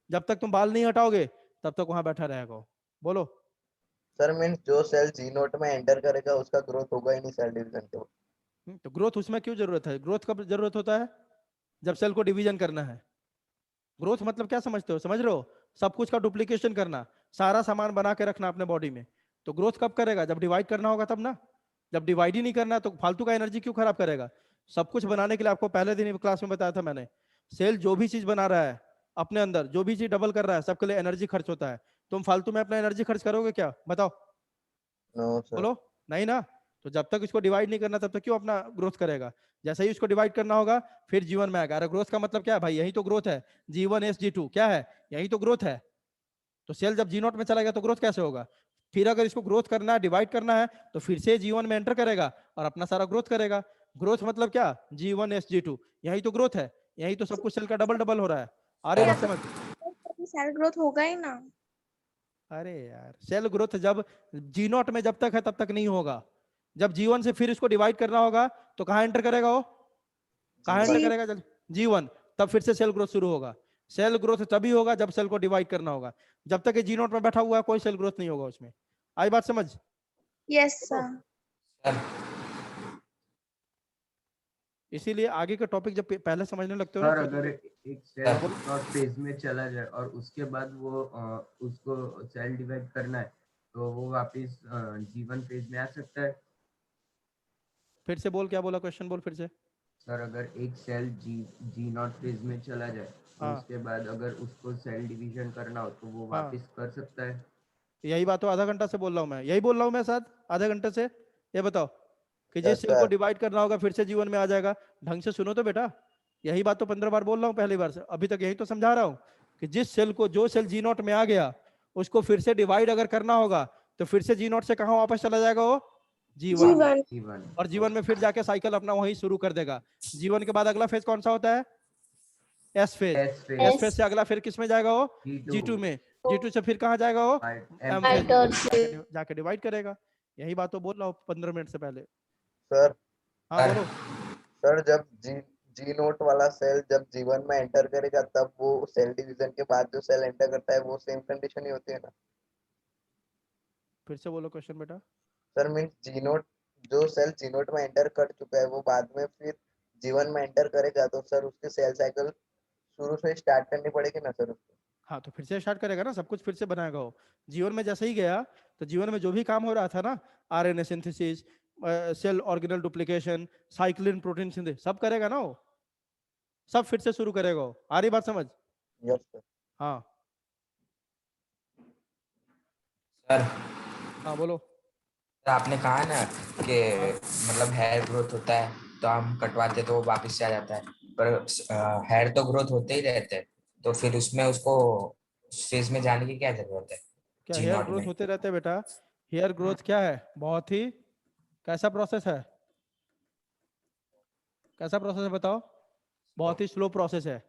जब तक तुम बाल नहीं हटाओगे तब तक वहां बैठा रहेगा वो। बोलो। सर मीन्स जो सेल जीनोट में एंटर करेगा उसका ग्रोथ होगा ही नहीं सेल डिवीजन के बाद। तो ग्रोथ उसमें क्यों जरूरत है? ग्रोथ कब जरूरत होता है? जब सेल को डिवीजन करना है। ग्रोथ मतलब क्या समझते हो? समझ रहे हो? सब कुछ का डुप्लीकेशन करना, सारा सामान बना के रखना अपने बॉडी में। तो ग्रोथ कब करेगा? जब डिवाइड करना होगा तब ना। जब डिवाइड ही नहीं करना है तो फालतू का एनर्जी क्यों खराब करेगा? सब कुछ बनाने के लिए आपको पहले दिन क्लास में बताया था मैंने, सेल जो भी चीज बना रहा है अपने अंदर, जो भी चीज डबल कर रहा है, सबके लिए एनर्जी खर्च होता है। तुम फालतू में अपना एनर्जी खर्च करोगे क्या? बताओ। No sir. बोलो। नहीं ना। तो जब तक इसको डिवाइड नहीं करना तब तक क्यों अपना ग्रोथ करेगा? जैसे ही इसको डिवाइड करना होगा फिर जीवन में आएगा। अरे ग्रोथ का मतलब क्या है भाई? यही तो ग्रोथ है। G1 S G2 क्या है? यही तो ग्रोथ है। तो सेल जब जी नोट में चला गया तो ग्रोथ कैसे होगा? फिर अगर इसको ग्रोथ करना है, डिवाइड करना है, तो फिर से जीवन में एंटर करेगा और अपना सारा ग्रोथ करेगा। ग्रोथ मतलब क्या? G1 S G2 यही तो ग्रोथ है। यही तो सब कुछ सेल का डबल डबल हो रहा है। आ रही बात समझ? सेल ग्रोथ होगा ही ना? अरे यार, सेल ग्रोथ जब जी नोट में जब तक है तब तक नहीं होगा। जब जीवन से फिर इसको डिवाइड करना होगा तो कहाँ एंटर करेगा वो? कहाँ एंटर G1। करेगा? जीवन। तब फिर से सेल ग्रोथ शुरू होगा। सेल ग्रोथ तभी होगा जब सेल को डिवाइड करना होगा। जब तक ये जी नोट में बैठा हुआ है कोई सेल ग्रोथ नहीं होगा उसमें। आई बात समझ? Yes sir. सर इसीलिए आगे का टॉपिक जब पहले समझने लगते हो ना और फिर अगर एक सेल शॉर्ट फेज में चला जाए और उसके बाद वो उसको सेल डिवाइड करना है तो वो वापस जीवन फेज में आ सकता है। फिर से बोल, क्या बोला, क्वेश्चन बोल फिर से। सर अगर एक सेल जी नॉट फेज में चला जाए तो हाँ उसके बाद अगर उसको सेल डिवीजन करना हो तो वो हाँ, वापस कर सकता है। यही बात तो आधा घंटा से बोल रहा हूँ मैं, यही बोल रहा हूँ मैं साथ आधे घंटे से। ये बताओ कि जिस यस सेल को सर। डिवाइड करना होगा फिर से जीवन में आ जाएगा। ढंग से सुनो तो बेटा, यही बात तो 15 बार बोल रहा हूँ, पहली बार से अभी तक यही तो समझा रहा हूँ कि जिस सेल को, जो सेल जी नॉट में आ गया उसको फिर से डिवाइड अगर करना होगा तो फिर से जी नॉट से कहाँ वापस चला जाएगा वो? जीवन में। जीवन। जीवन। और जीवन में फिर जाके साइकिल अपना वहीं शुरू कर देगा। जीवन के बाद अगला फेज कौन सा होता है? S phase. S S phase. Phase से अगला फिर किस में जाएगा वो? G2 G2 में। G2 से फिर कहाँ जाएगा वो? एम एम फेज में। फेज। जाके डिवाइड करेगा। यही बात तो बोल रहा हूँ 15 मिनट से पहले। सर हाँ सर बोलो। सर जब जी नोट वाला सेल जब जीवन में एंटर करेगा तब वो सेल डिवीजन के बाद जो सेल एंटर करता है वो सेम कंडीशन ही होती है ना? फिर से बोलो क्वेश्चन बेटा। सर मीन्स जी नोट, जो सेल जी नोट में एंटर कर चुका है वो बाद में फिर जीवन में एंटर करेगा तो सर उसकी सेल साइकिल शुरू से स्टार्ट करनी पड़ेगी ना सर उसको? हाँ तो फिर से स्टार्ट करेगा ना, सब कुछ फिर से बनाएगा वो। जीवन में जैसे ही गया तो जीवन में जो भी काम हो रहा था ना, RNA synthesis, cell organelle duplication, cyclin protein synthesis, सब करेगा ना वो, सब फिर से शुरू करेगा वो। आ रही बात समझ? Yes sir. हाँ सर हाँ बोलो। सर आपने कहा ना कि हाँ मतलब हेयर ग्रोथ होता है तो हम कटवाते तो वो वापस से आ जाता है, पर हेयर तो ग्रोथ होते ही रहते हैं, तो फिर उसमें उसको फेज में जाने की क्या जरूरत है? क्या जी हेयर नॉट ग्रोथ में। होते रहते हैं बेटा? हेयर ग्रोथ क्या है? बहुत ही कैसा प्रोसेस है? कैसा प्रोसेस है बताओ? बहुत ही स्लो प्रोसेस है।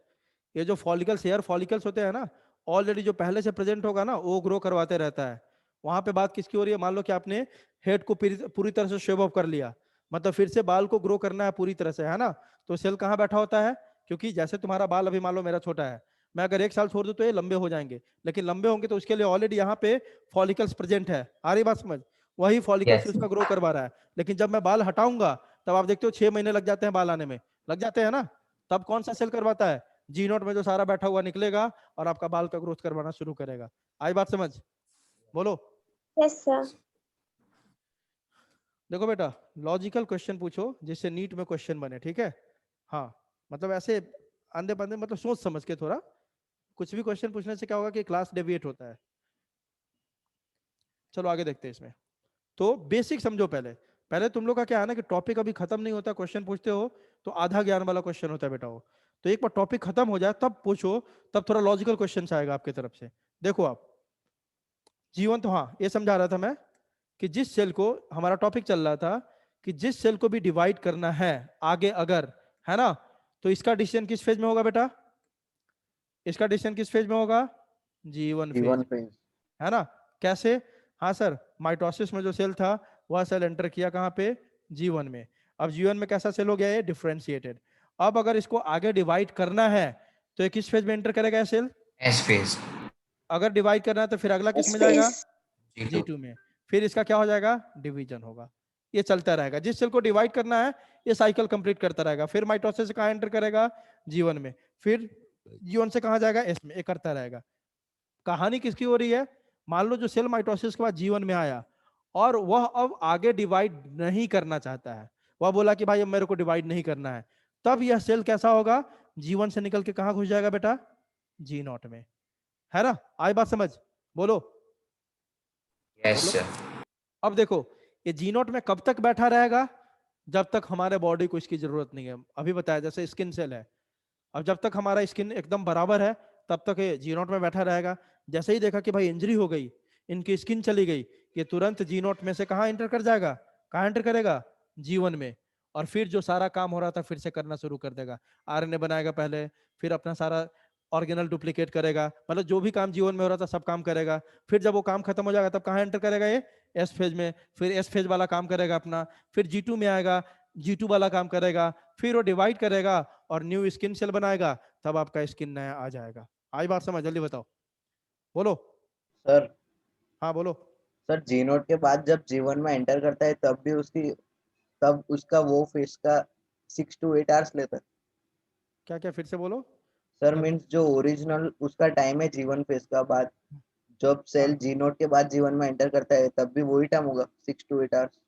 ये जो फॉलिकल्स, हेयर फॉलिकल्स होते हैं ना, ऑलरेडी जो पहले से प्रेजेंट होगा ना वो ग्रो करवाते रहता है। वहां पे बात किसकी हो रही है? मान लो कि आपने हेड को पूरी तरह से शेव ऑफ कर लिया, मतलब फिर से बाल को ग्रो करना है पूरी तरह से, है ना? तो सेल कहाँ बैठा होता है? क्योंकि जैसे तुम्हारा बाल अभी मान लो मेरा छोटा है, मैं अगर 1 साल छोड़ दूं तो ये लंबे हो जाएंगे, लेकिन लंबे होंगे तो उसके लिए ऑलरेडी यहाँ पे फॉलिकल्स प्रेजेंट है। आ रही बात समझ? वही फॉलिकल्स यस। उसका ग्रो करवा रहा है। लेकिन जब मैं बाल हटाऊंगा तब आप देखते हो 6 महीने लग जाते हैं बाल आने में, लग जाते हैं ना? तब कौन सा सेल करवाता है? जी नोट में जो सारा बैठा हुआ निकलेगा और आपका बाल का ग्रोथ करवाना शुरू करेगा। आई बात समझ? बोलो। Yes sir. देखो बेटा, लॉजिकल क्वेश्चन पूछो जिससे नीट में क्वेश्चन बने, ठीक है? हाँ, मतलब ऐसे अंधे बंदे, मतलब सोच समझ के थोड़ा। कुछ भी क्वेश्चन पूछने से क्या होगा कि क्लास डेविएट होता है। चलो आगे देखते हैं इसमें। तो बेसिक समझो पहले। पहले तुम लोग का क्या है ना कि टॉपिक अभी खत्म नहीं होता, क्वेश्चन पूछते हो तो आधा ज्ञान वाला क्वेश्चन होता है बेटा वो। तो एक बार टॉपिक खत्म हो जाए तब पूछो, तब थोड़ा लॉजिकल क्वेश्चन आएगा आपकी तरफ से। देखो आप, जीवन तो, हाँ ये समझा रहा था मैं कि जिस सेल को, हमारा टॉपिक चल रहा था कि जिस सेल को भी डिवाइड करना है आगे अगर, है ना, तो इसका डिसीजन किस फेज में होगा बेटा? इसका डिसीजन किस फेज में होगा? जीवन फेज जीवन में, फेज। है ना? कैसे? हाँ सर, माइटोसिस में जो सेल था वह सेल एंटर किया कहाँ पे? जीवन में। अब जीवन में कैसा सेल हो गया? ये डिफरेंशिएटेड। अब अगर इसको आगे डिवाइड करना है तो ये किस फेज में एंटर करेगा ये सेल? S phase. अगर डिवाइड करना है तो फिर अगला किस में जाएगा? स्पेस। G2। G2 में। फिर इसका क्या हो जाएगा? डिवीजन होगा। ये चलता रहेगा, जिस सेल को डिवाइड करना है ये साइकिल कंप्लीट करता रहेगा। फिर माइटोसिस से कहाँ एंटर करेगा? जीवन में। फिर जीवन से कहाँ जाएगा? इसमें। ये करता रहेगा। कहानी किसकी हो रही है? मान लो जो सेल माइटोसिस के बाद जीवन में आया और वह अब आगे डिवाइड नहीं करना चाहता है, वह बोला कि भाई अब मेरे को डिवाइड नहीं करना है, तब यह सेल कैसा होगा? जीवन से निकल के कहाँ घुस जाएगा बेटा? जी नॉट में, है ना? आई बात समझ? बोलो यस बोलो। सर। अब देखो, ये जी नोट में कब तक बैठा रहेगा? जब तक हमारे बॉडी को इसकी जरूरत नहीं है। अभी बताया जैसे स्किन सेल है, अब जब तक हमारा स्किन एकदम बराबर है तब तक ये जी नोट में बैठा रहेगा। जैसे ही देखा कि भाई इंजरी हो गई, इनकी स्किन चली गई, ये तुरंत जी नोट में से कहाँ एंटर कर जाएगा? कहाँ एंटर करेगा? जीवन में। और फिर जो सारा काम हो रहा था फिर से करना शुरू कर देगा। आरएनए बनाएगा पहले, फिर अपना सारा ऑर्गेनल डुप्लीकेट करेगा, मतलब जो भी काम जीवन में हो रहा था सब काम करेगा। फिर जब वो काम खत्म हो जाएगा तब कहाँ एंटर करेगा? ये एस फेज में। फिर एस फेज वाला काम करेगा अपना, फिर G2 में आएगा, G2 वाला काम करेगा, फिर वो डिवाइड करेगा और न्यू स्किन सेल बनाएगा, तब आपका स्किन नया आ जाएगा। आई बात समझ? जल्दी बताओ, बोलो। सर हाँ बोलो। सर जी नोट के बाद जब जीवन में एंटर करता है तब उसका वो फेस का 6 to 8 आवर्स लेता है। क्या क्या फिर से बोलो। सर जब मीन्स जो ओरिजिनल उसका टाइम है जीवन फेस का बाद जब सेल हाँ जी नोट के बाद जीवन में एंटर करता है तब भी वही टाइम होगा 6 to 8 आवर्स।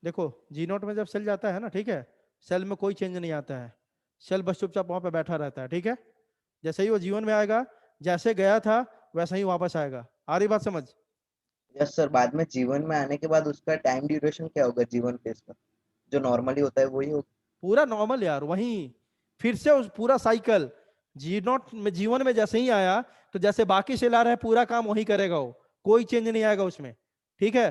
देखो, जी नोट में जब सेल जाता है ना, ठीक है, सेल में कोई चेंज नहीं आता है, सेल बस चुपचाप वहां पे बैठा रहता है, ठीक है। जैसे ही वो जीवन में आएगा, जैसे गया था वैसा ही वापस आएगा। आ रही बात समझ? यस सर, बाद में जीवन में आने के बाद उसका टाइम ड्यूरेशन क्या होगा जीवन फेस का? जो नॉर्मली होता है वही होगा? पूरा नॉर्मल यार, वही फिर से उस पूरा साइकिल। जी नोट में जीवन में जैसे ही आया, तो जैसे बाकी सेल आ रहा है पूरा काम वही करेगा वो, कोई चेंज नहीं आएगा उसमें, ठीक है।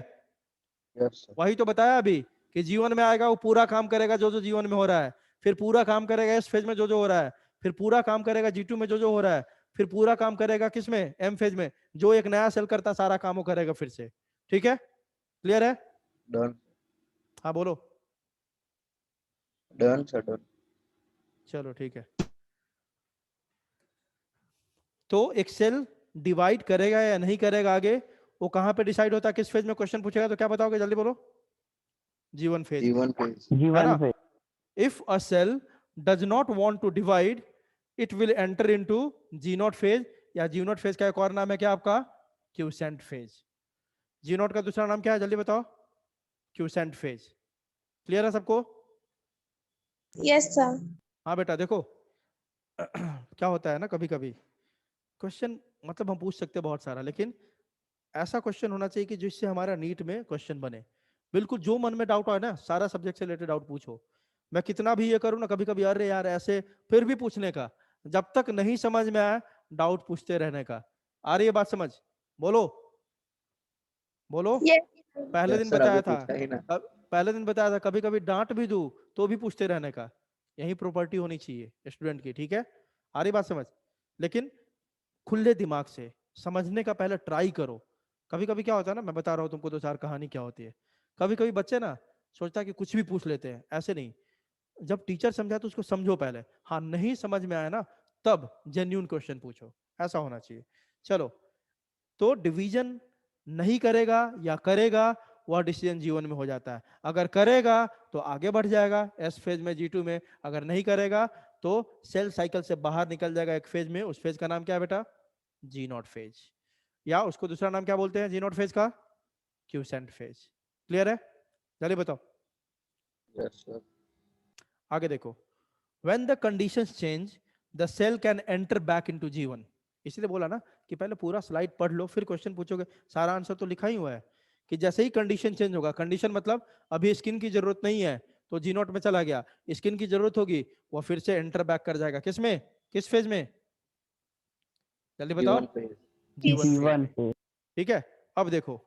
Yes sir. वही तो बताया अभी कि जीवन में आएगा वो पूरा काम करेगा जो जो जीवन में हो रहा है, फिर पूरा काम करेगा इस फेज में जो जो हो रहा है, फिर पूरा काम करेगा G2 में जो जो हो रहा है, फिर पूरा काम करेगा किस में, M फेज में। जो एक नया सेल करता सारा काम वो करेगा फिर से, ठीक है। क्लियर है? डन। हाँ बोलो। Done sir done. चलो ठीक है। तो एक सेल डिवाइड करेगा या नहीं करेगा आगे, वो कहां पे डिसाइड होता है, किस फेज में? क्वेश्चन पूछेगा तो क्या बताओगे, जल्दी बोलो। जीवन फेज में, जीवन फेज। है ना। If a cell does not want to divide, it will enter into G naught phase, या G naught phase का एक और नाम है क्या आपका, क्यूसेंट फेज। G naught का दूसरा नाम क्या है, जल्दी बताओ। Quotient phase. क्लियर है सबको? Yes, sir. हाँ बेटा देखो, क्या होता है ना, कभी कभी क्वेश्चन मतलब हम पूछ सकते हैं बहुत सारा, लेकिन ऐसा क्वेश्चन होना चाहिए कि जिससे हमारा नीट में क्वेश्चन बने। बिल्कुल जो मन में डाउट है ना, सारा सब्जेक्ट से रिलेटेड डाउट पूछो। मैं कितना भी ये करूँ ना, कभी कभी अरे यार ऐसे, फिर भी पूछने का, जब तक नहीं समझ में आए डाउट पूछते रहने का। आ रही है बात समझ? बोलो बोलो। Yes. पहले यस दिन सर, अभी बताया था, पूछा ही ना। पहले दिन बताया था, कभी कभी डांट भी दूं तो भी पूछते रहने का। यही प्रॉपर्टी होनी चाहिए स्टूडेंट की, ठीक है। आ रही बात समझ? लेकिन खुले दिमाग से समझने का पहले ट्राई करो। कभी कभी क्या होता है ना, मैं बता रहा हूँ तुमको दो चार कहानी क्या होती है। कभी कभी बच्चे ना सोचता है कि कुछ भी पूछ लेते हैं, ऐसे नहीं। जब टीचर समझा तो उसको समझो पहले, हाँ नहीं समझ में आया ना तब जेन्यून क्वेश्चन पूछो, ऐसा होना चाहिए। चलो, तो डिवीजन नहीं करेगा या करेगा, वह डिसीजन जीवन में हो जाता है। अगर करेगा तो आगे बढ़ जाएगा एस फेज में, G2 में। अगर नहीं करेगा तो सेल साइकिल से बाहर निकल जाएगा एक फेज में। उस फेज का नाम क्या है बेटा, G नॉट फेज, या उसको दूसरा नाम क्या बोलते हैं G नॉट फेज का, क्यूसेंट फेज। क्लियर है? चलिए बताओ यस सर। आगे देखो। When the conditions change, the cell can enter back into G1। इसलिए बोला ना कि पहले पूरा स्लाइड पढ़ लो फिर क्वेश्चन पूछोगे। सारा आंसर तो लिखा ही हुआ है कि जैसे ही कंडीशन चेंज होगा, कंडीशन मतलब अभी स्किन की जरूरत नहीं है तो G नोट में चला गया, स्किन की जरूरत होगी वो फिर से एंटर बैक कर जाएगा। किस में, किस फेज में, जल्दी बताओ। जीवन फेज। G1 फेज, ठीक है। अब देखो,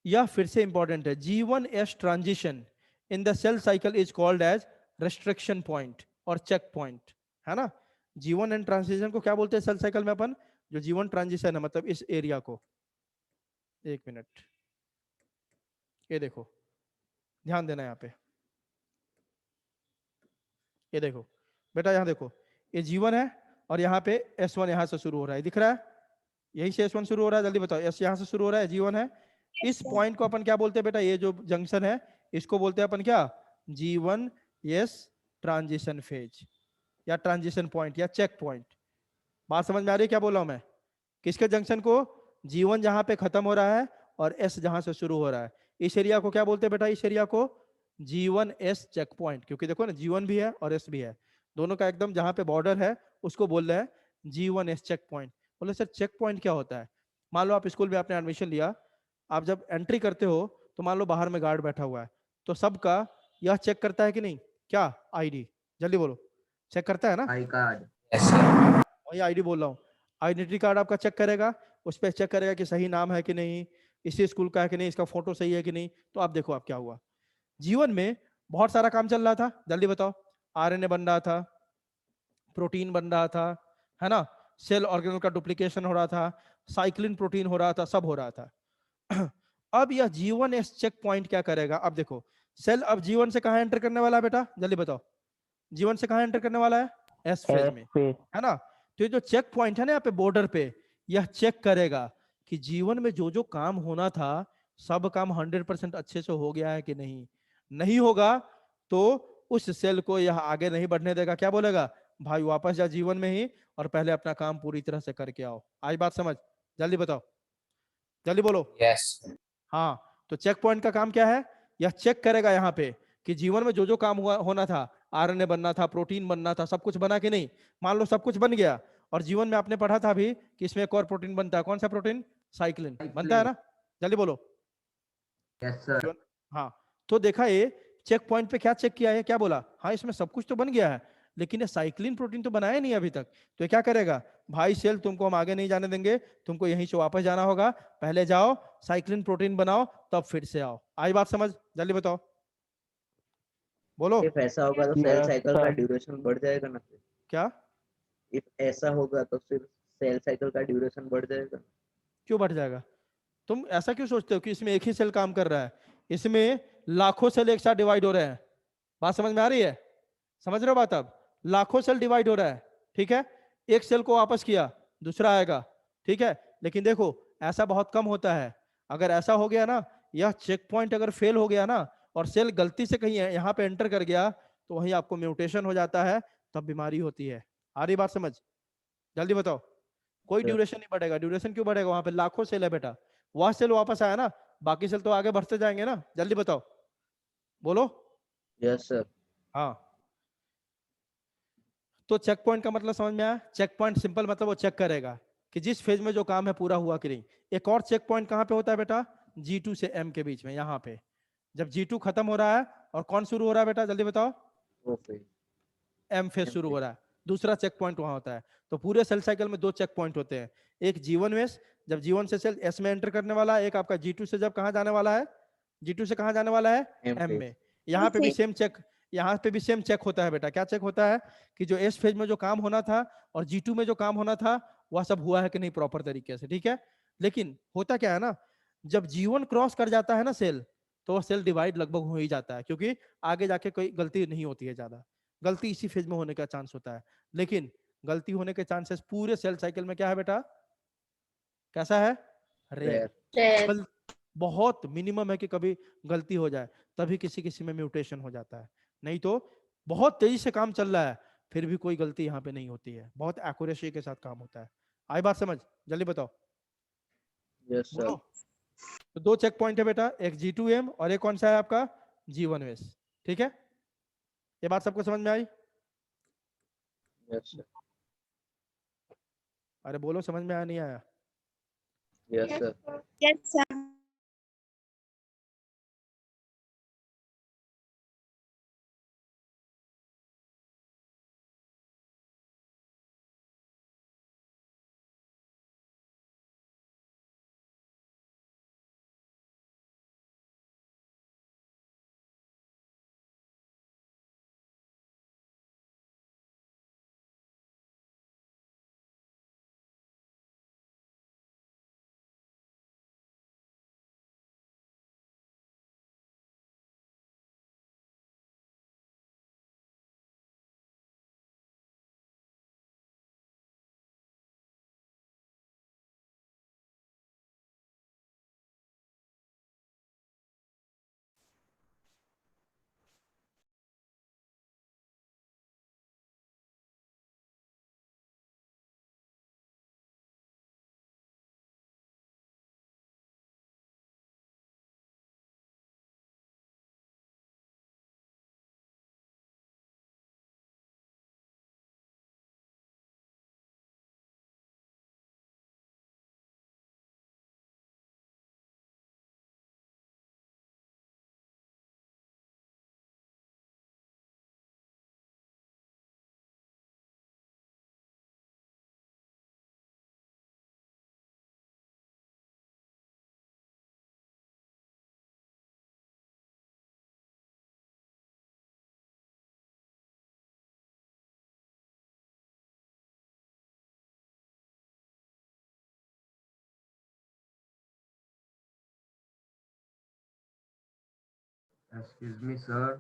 यह फिर से इंपॉर्टेंट है। G1S transition in the cell cycle is called as restriction point और चेक पॉइंट, है ना। G1N ट्रांजिशन को क्या बोलते हैं सेल साइकिल में अपन, जो G1 ट्रांजिशन है मतलब इस एरिया को। एक मिनट, ये देखो, ध्यान देना यहाँ पे। ये देखो बेटा, यहाँ देखो, ये G1 है और यहाँ पे S1 यहाँ से शुरू हो रहा है, दिख रहा है? यही से S1 शुरू हो रहा है, जल्दी बताओ। S यहाँ से शुरू हो रहा है, G1 है। इस पॉइंट को अपन क्या बोलते हैं बेटा, ये जो जंक्शन है इसको बोलते हैं अपन क्या, G1S ट्रांजिशन फेज या ट्रांजिशन पॉइंट या चेक पॉइंट। बात समझ में आ रही है क्या बोला हूं मैं? किसके जंक्शन को, G1 जहां पे खत्म हो रहा है और S जहां से शुरू हो रहा है, इस एरिया को क्या बोलते हैं बेटा, इस एरिया को G1S चेक पॉइंट। क्योंकि देखो ना G1 भी है और S भी है, दोनों का एकदम जहां पे बॉर्डर है उसको बोल रहे हैं G1S चेक पॉइंट। बोले सर चेक पॉइंट क्या होता है? मान लो आप स्कूल में आपने एडमिशन लिया, आप जब एंट्री करते हो तो मान लो बाहर में गार्ड बैठा हुआ है, तो सबका यह चेक करता है कि नहीं, क्या आईडी, जल्दी बोलो, चेक करता है ना। I card. Yes sir. वही आईडी बोल रहा हूँ, आइडेंटिटी कार्ड आपका चेक करेगा, उस पर चेक करेगा कि सही नाम है कि नहीं, इसी स्कूल का है कि नहीं, इसका फोटो सही है कि नहीं। तो आप देखो आप क्या हुआ, जीवन में बहुत सारा काम चल रहा था, जल्दी बताओ। आरएनए बन रहा था, प्रोटीन बन रहा था, है ना, सेल ऑर्गेनल का डुप्लीकेशन हो रहा था, साइक्लिन प्रोटीन हो रहा था, सब हो रहा था। अब यह G1S चेक पॉइंट क्या करेगा, अब देखो सेल अब G1 से कहां एंटर करने वाला है बेटा, जल्दी बताओ। G1 से कहां एंटर करने वाला है, S फेज में, है ना। तो ये जो चेक पॉइंट है ना यहाँ पे बॉर्डर पे, यह चेक करेगा कि जीवन में जो जो काम होना था सब काम 100% अच्छे से हो गया है कि नहीं। नहीं होगा तो उस सेल को यह आगे नहीं बढ़ने देगा, क्या बोलेगा, भाई वापस जा जीवन में ही और पहले अपना काम पूरी तरह से करके आओ। आई बात समझ, जल्दी बताओ, जल्दी बोलो। यस। हाँ, तो चेक पॉइंट का काम क्या है, यह चेक करेगा यहाँ पे कि जीवन में जो जो काम हुआ होना था, आरएनए बनना था, प्रोटीन बनना था, सब कुछ बना कि नहीं। मान लो सब कुछ बन गया और जीवन में आपने पढ़ा था अभी कि इसमें एक और प्रोटीन बनता है, कौन सा प्रोटीन, साइक्लिन बनता है ना, जल्दी बोलो। Yes sir. जीवन, हाँ, तो देखा ये चेक पॉइंट पे क्या चेक किया है, क्या बोला, हाँ इसमें सब कुछ तो बन गया है लेकिन ये साइक्लिन प्रोटीन तो बनाया नहीं अभी तक। तो ये क्या करेगा, भाई सेल तुमको हम आगे नहीं जाने देंगे, तुमको यहीं से वापस जाना होगा, पहले जाओ साइक्लिन प्रोटीन बनाओ तब फिर से आओ। आई बात समझ, जल्दी बताओ, बोलो। इफ ऐसा होगा तो सेल साइकिल का ड्यूरेशन बढ़ जाएगा ना फिर? क्या, इफ ऐसा होगा तो फिर सेल साइकिल का ड्यूरेशन बढ़ जाएगा? क्यों बढ़ जाएगा, तुम ऐसा क्यों सोचते हो कि इसमें एक ही सेल काम कर रहा है, इसमें लाखों सेल एक साथ डिवाइड हो रहे हैं। बात समझ में आ रही है, समझ रहे हो बात, अब लाखों सेल डिवाइड हो रहा है, ठीक है, एक सेल को वापस किया दूसरा आएगा, ठीक है, लेकिन देखो ऐसा बहुत कम होता है। अगर ऐसा हो गया ना, यह चेक पॉइंट अगर फेल हो गया ना और सेल गलती से कहीं यहाँ पे एंटर कर गया तो वहीं आपको म्यूटेशन हो जाता है, तब बीमारी होती है। आ रही बात समझ, जल्दी बताओ। कोई सर ड्यूरेशन नहीं बढ़ेगा, ड्यूरेशन क्यों बढ़ेगा, वहां पे लाखों सेल है बेटा, वह सेल वापस आया ना, बाकी सेल तो आगे बढ़ते जाएंगे ना, जल्दी बताओ, बोलो। Yes sir. हाँ, तो चेक पॉइंट का मतलब समझ में आया, चेक पॉइंट सिंपल मतलब वो चेक करेगा कि जिस फेज में जो काम है पूरा हुआ कि नहीं। एक और चेक पॉइंट कहाँ पे होता है बेटा, G2 से M के बीच में, यहाँ पे जब G2 खत्म हो रहा है और कौन शुरू हो रहा है बेटा, जल्दी बताओ, ओके। M फेज शुरू हो रहा है, दूसरा चेक पॉइंट वहां होता है। तो पूरे सेल साइकिल में दो चेक पॉइंट होते हैं, एक जीवन में जब जीवन से सेल S में एंटर करने वाला है, एक आपका G2 से जब कहाँ जाने वाला है, G2 से कहाँ जाने वाला है, एम M पे। में। यहाँ पे भी सेम चेक, यहाँ पे भी सेम चेक होता है बेटा, क्या चेक होता है कि जो S फेज में जो काम होना था और G2 में जो काम होना था वह सब हुआ है कि नहीं प्रॉपर तरीके से, ठीक है। लेकिन होता क्या है ना, जब जीवन क्रॉस कर जाता है ना सेल, तो वह सेल डिवाइड लगभग हो ही जाता है, क्योंकि आगे जाके कोई गलती नहीं होती है ज्यादा, गलती इसी फेज में होने का चांस होता है। लेकिन गलती होने के चांसेस पूरे सेल साइकिल में क्या है बेटा, कैसा है, रेयर, रेयर। गल बहुत मिनिमम है कि कभी गलती हो जाए, तभी किसी किसी में म्यूटेशन हो जाता है, नहीं तो बहुत तेजी से काम चल रहा है फिर भी कोई गलती यहाँ पे नहीं होती है, बहुत एक्यूरेसी के साथ काम होता है। आई बात समझ, जल्दी बताओ, यस सर। बोलो। तो दो चेक पॉइंट है बेटा, एक G2M और एक कौन सा है आपका G1S, ठीक है, ये बात सबको समझ में आई। Yes sir. अरे बोलो, समझ में आया नहीं आया। Yes sir. Yes, sir. Excuse me, sir.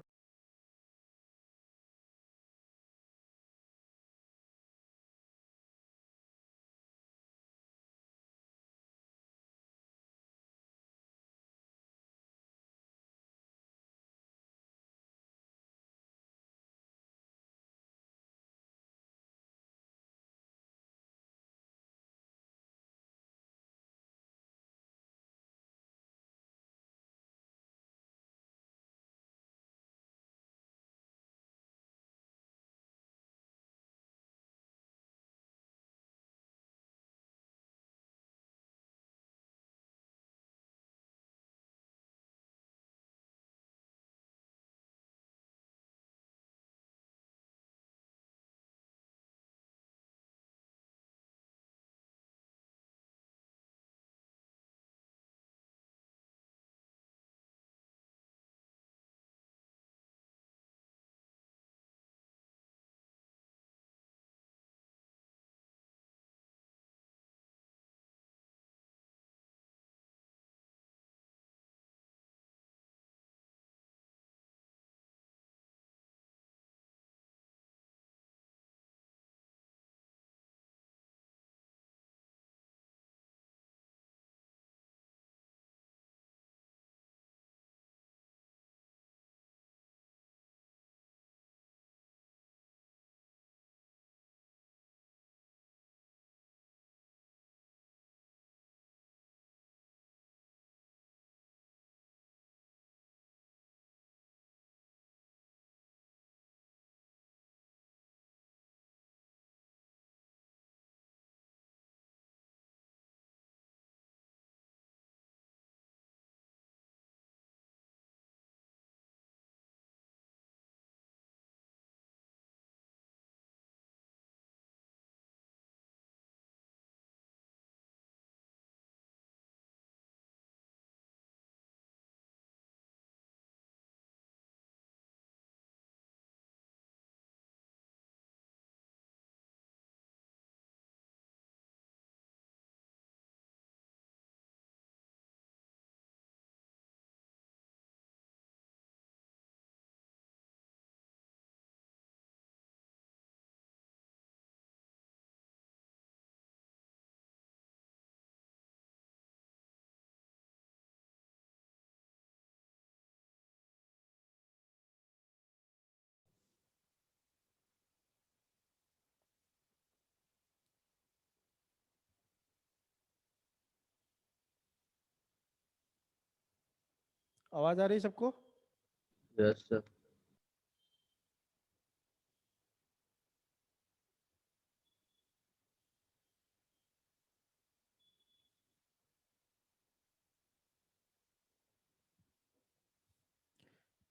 आवाज आ रही है सबको? Yes sir.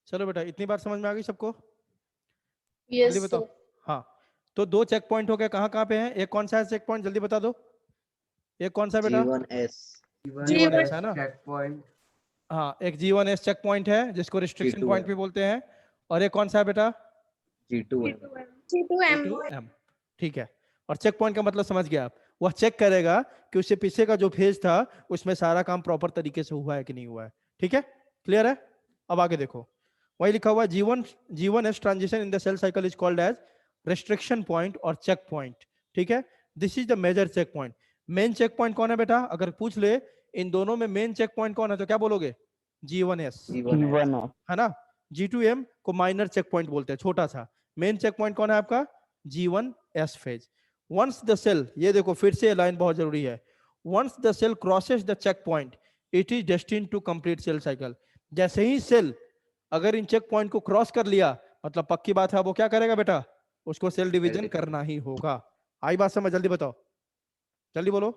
चलो बेटा, इतनी बार समझ में आ गई सबको? यस जल्दी बताओ। हाँ, तो दो चेक पॉइंट हो गए, कहाँ कहाँ पे हैं? एक कौन सा है चेक पॉइंट, जल्दी बता दो। एक कौन सा है बेटा? G1S। G1S है ना? Check point. हाँ, एक G1S चेक पॉइंट है जिसको रिस्ट्रिक्शन G2M। पॉइंट भी बोलते हैं। और एक कौन सा है बेटा? G2M। G2M। G2M। ठीक है। और चेक पॉइंट का मतलब समझ गया आप? वह चेक करेगा कि उससे पीछे का जो फेज था उसमें सारा काम प्रॉपर तरीके से हुआ है कि नहीं हुआ है। ठीक है, क्लियर है? अब आगे देखो, वही लिखा हुआ G1S transition in the cell cycle is called as restriction point और चेक पॉइंट। ठीक है, this is the major check point. Main check point कौन है बेटा? अगर पूछ ले इन दोनों में मेन चेक पॉइंट कौन है तो क्या बोलोगे? G1S, G1S। है ना? G2M को माइनर चेक पॉइंट बोलते हैं, छोटा सा। मेन चेक पॉइंट कौन है आपका? G1S phase. Once the cell, ये देखो फिर से लाइन बहुत जरूरी है, once the cell crosses the check point it is destined to complete cell cycle. जैसे ही सेल अगर इन चेक पॉइंट को क्रॉस कर लिया, मतलब पक्की बात है, वो क्या करेगा बेटा? उसको सेल डिवीजन करना ही होगा। आई बात समझ? जल्दी बताओ, जल्दी बोलो।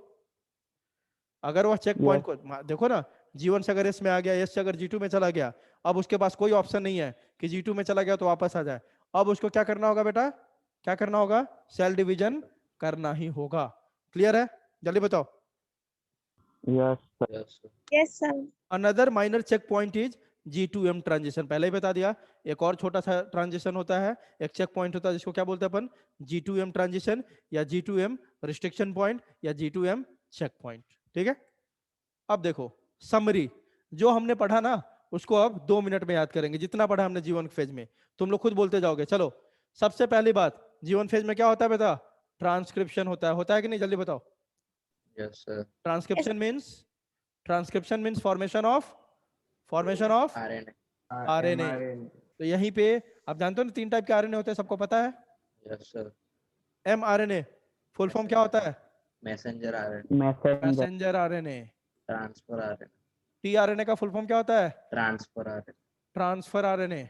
अगर वह चेक पॉइंट को देखो ना, G1 से अगर एस में आ गया, एस से अगर G2 में चला गया, अब उसके पास कोई ऑप्शन नहीं है कि G2 में चला गया तो वापस आ जाए। अब उसको क्या करना होगा बेटा? क्या करना होगा? सेल डिवीजन करना ही होगा। क्लियर है? जल्दी बताओ। Yes sir। Another minor check point is G2M transition. पहले ही बता दिया। एक और छोटा सा ट्रांजिशन होता है, एक चेक पॉइंट होता है जिसको क्या बोलते हैं अपन? G2M ट्रांजिशन या G2M रिस्ट्रिक्शन पॉइंट या G2M चेक पॉइंट। ठीक है, अब देखो समरी, जो हमने पढ़ा ना उसको अब 2 मिनट में याद करेंगे, जितना पढ़ा हमने जीवन फेज में। तुम लोग खुद बोलते जाओगे। चलो, सबसे पहली बात, जीवन फेज में क्या होता है बेटा? ट्रांसक्रिप्शन होता है कि नहीं? जल्दी बताओ। Yes sir. Transcription means formation of RNA. तो यहीं पे आप जानते हो ना 3 टाइप के आरएनए होते हैं, सबको पता है? Yes sir. mRNA full form क्या होता है? Messenger RNA. Messenger RNA. Transfer RNA. tRNA का फुल फॉर्म क्या होता है? Transfer RNA. Transfer RNA.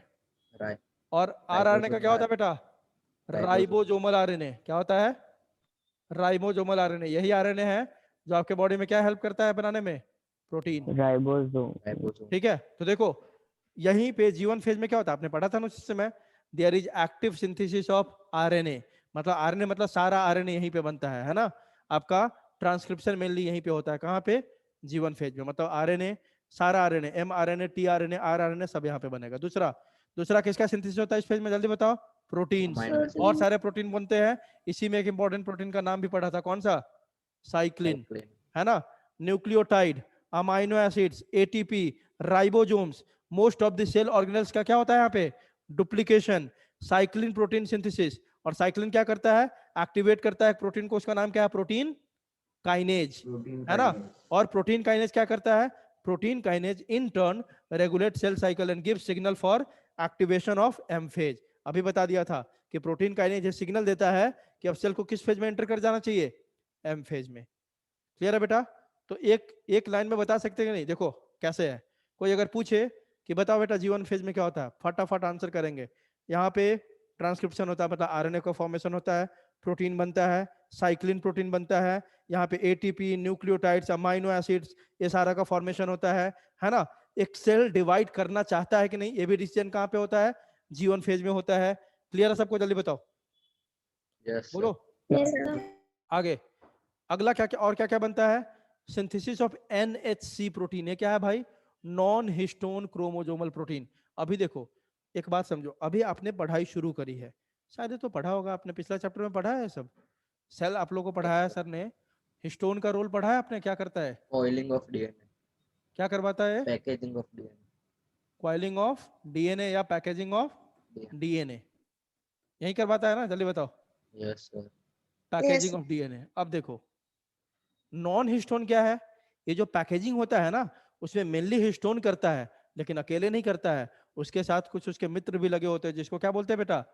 Right. और आरआरएनए का क्या होता है बेटा? Ribosomal RNA. क्या होता है? Ribosomal RNA. यही आरएनए है जो आपके बॉडी में क्या हेल्प करता है बनाने में? प्रोटीन। राइबोसोम। ठीक है, तो देखो यहीं पे जीवन फेज में क्या होता है, आपने पढ़ा था ना उस समय, there is active synthesis of RNA. मतलब आरएनए मतलब सारा आरएनए यहीं पे बनता है ना? आपका ट्रांसक्रिप्शन मेनली यहीं पे होता है। कहाँ पे? जीवन फेज में। मतलब आरएनए, सारा आरएनए, mRNA, tRNA, rRNA सब यहाँ पे बनेगा। दूसरा किसका सिंथेसिस होता है इस फेज में? जल्दी बताओ। प्रोटीन्स। और सारे प्रोटीन बनते हैं। इसी में एक इंपॉर्टेंट प्रोटीन का नाम भी पढ़ा था, कौन सा? साइक्लिन, है ना? Nucleotide, amino acids, ATP, ribosomes. Most of the cell organelles का क्या होता है यहाँ पे? डुप्लीकेशन। Cyclin protein synthesis. और साइक्लिन क्या करता है? एक्टिवेट करता है प्रोटीन को, उसका नाम क्या है? प्रोटीन काइनेज, है ना? और प्रोटीन काइनेज क्या करता है? Protein kinase in turn regulate cell cycle and give signal for activation of M phase. अभी बता दिया था कि प्रोटीन काइनेज ये सिग्नल देता है कि अब सेल को किस फेज में एंटर कर जाना चाहिए? एम फेज में। क्लियर है बेटा? तो एक लाइन में बता सकते हैं कि नहीं? देखो कैसे है। कोई अगर पूछे कि बताओ बेटा जीवन फेज में क्या होता है, फटाफट आंसर करेंगे। यहाँ पे ट्रांसक्रिप्शन होता है, मतलब आरएनए का फॉर्मेशन होता है, प्रोटीन बनता है, साइक्लिन प्रोटीन बनता है, यहाँ पे एटीपी, न्यूक्लियोटाइड्स, अमाइनो एसिड्स, ये सारा का फॉर्मेशन होता है ना? एक सेल डिवाइड करना चाहता है कि नहीं, ये भी डिसीजन कहाँ पे होता है? जीवन फेज में होता है। क्लियर है सबको? जल्दी बताओ। यस बोलो Yes sir। आगे। अगला क्या क्या और क्या क्या बनता है? Synthesis of NHC protein. ये क्या है भाई? Non histone chromosomal protein. अभी देखो एक बात समझो, अभी आपने पढ़ाई शुरू करी है, शायद ये तो पढ़ा होगा आपने, पिछला चैप्टर में पढ़ा है सब। सेल आप लोगों को पढ़ाया है सर ने। हिस्टोन का रोल पढ़ा है आपने? क्या करता है? Coiling of DNA. क्या करवाता है? Packaging of DNA. Coiling of DNA या पैकेजिंग ऑफ डीएनए, यही करवाता है ना? जल्दी बताओ। Yes sir. Packaging of DNA. अब देखो नॉन हिस्टोन क्या है? ये जो पैकेजिंग होता है ना, उसमें मेनली हिस्टोन करता है, लेकिन अकेले नहीं करता है, उसके साथ कुछ उसके मित्र भी लगे होते हैं, जिसको क्या बोलते हैं बेटा?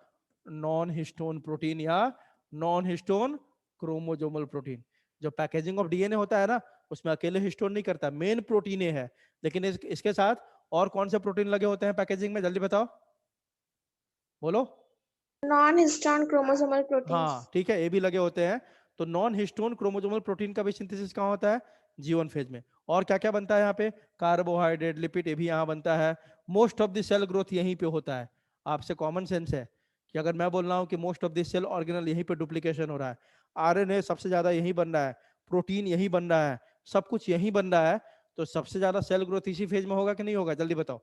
नॉन हिस्टोन प्रोटीन या नॉन हिस्टोन क्रोमोसोमल प्रोटीन। जो पैकेजिंग ऑफ डीएनए होता है ना, उसमें अकेले हिस्टोन नहीं करता, मेन प्रोटीन है, लेकिन इसके साथ और कौन से प्रोटीन लगे होते हैं पैकेजिंग में, जल्दी बताओ, बोलो। Non-histone chromosomal proteins. हाँ ठीक है, ये भी लगे होते हैं। तो नॉन हिस्टोन क्रोमोसोमल प्रोटीन का भी सिंथेसिस कहाँ होता है, G1 फेज में। और क्या क्या बनता है यहाँ पे, कार्बोहाइड्रेट, लिपिड, ये भी यहाँ बनता है। Most of the cell growth यहीं पे होता है। आपसे कॉमन सेंस है कि अगर मैं बोल रहा हूँ कि most of the cell organelle यहीं पे डुप्लीकेशन हो रहा है, आरएनए सबसे ज्यादा यहीं बन रहा है, प्रोटीन यहीं बन रहा है, सब कुछ यहीं बन रहा है, तो सबसे ज्यादा सेल ग्रोथ इसी फेज में होगा कि नहीं होगा, जल्दी बताओ।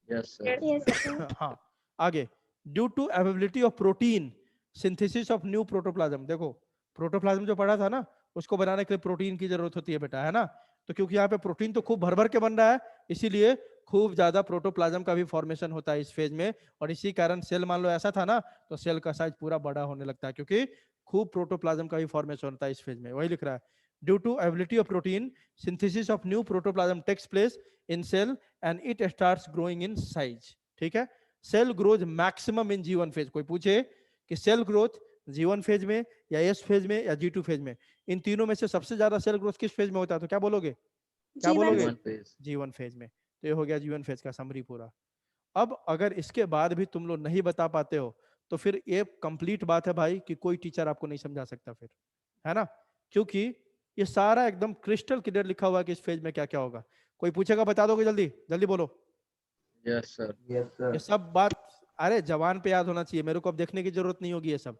Yes, sir. Yes, sir. हाँ आगे, due to availability of protein synthesis of new protoplasm. देखो प्रोटोप्लाज्म जो पढ़ा था ना, उसको बनाने के लिए प्रोटीन की जरूरत होती है बेटा, है ना। तो क्योंकि यहाँ पे प्रोटीन तो खूब भर भर के बन रहा है, इसीलिए खूब ज्यादा प्रोटोप्लाज्म का भी फॉर्मेशन होता है इस फेज में। और इसी कारण सेल मान लो ऐसा था ना, तो सेल का साइज पूरा बड़ा होने लगता है, क्योंकि खूब प्रोटोप्लाज्म का भी फॉर्मेशन होता है इस फेज में। वही लिख रहा है, due to availability of protein synthesis of new protoplasm takes place in cell and it starts growing in size. ठीक है, cell growth maximum in G1 phase. कोई पूछे कि सेल ग्रोथ G1 फेज में या S फेज में या G2 phase में, इन तीनों में से सबसे ज्यादा सेल ग्रोथ किस फेज में होता है, तो क्या बोलोगे, क्या G1 बोलोगे, G1 phase. G1 फेज में। तो ये हो गया G1 फेज का समरी पूरा। अब अगर इसके बाद भी तुम लोग नहीं बता पाते हो, तो फिर ये कंप्लीट बात है भाई कि कोई टीचर आपको नहीं समझा सकता फिर, है ना। क्योंकि ये सारा एकदम क्रिस्टल क्लियर लिखा हुआ है कि इस फेज में क्या क्या होगा। कोई पूछेगा बता दोगे, जल्दी जल्दी बोलो। Yes, sir. Yes, sir. ये सब बात अरे जवान पे याद होना चाहिए, मेरे को अब देखने की जरूरत नहीं होगी। ये सब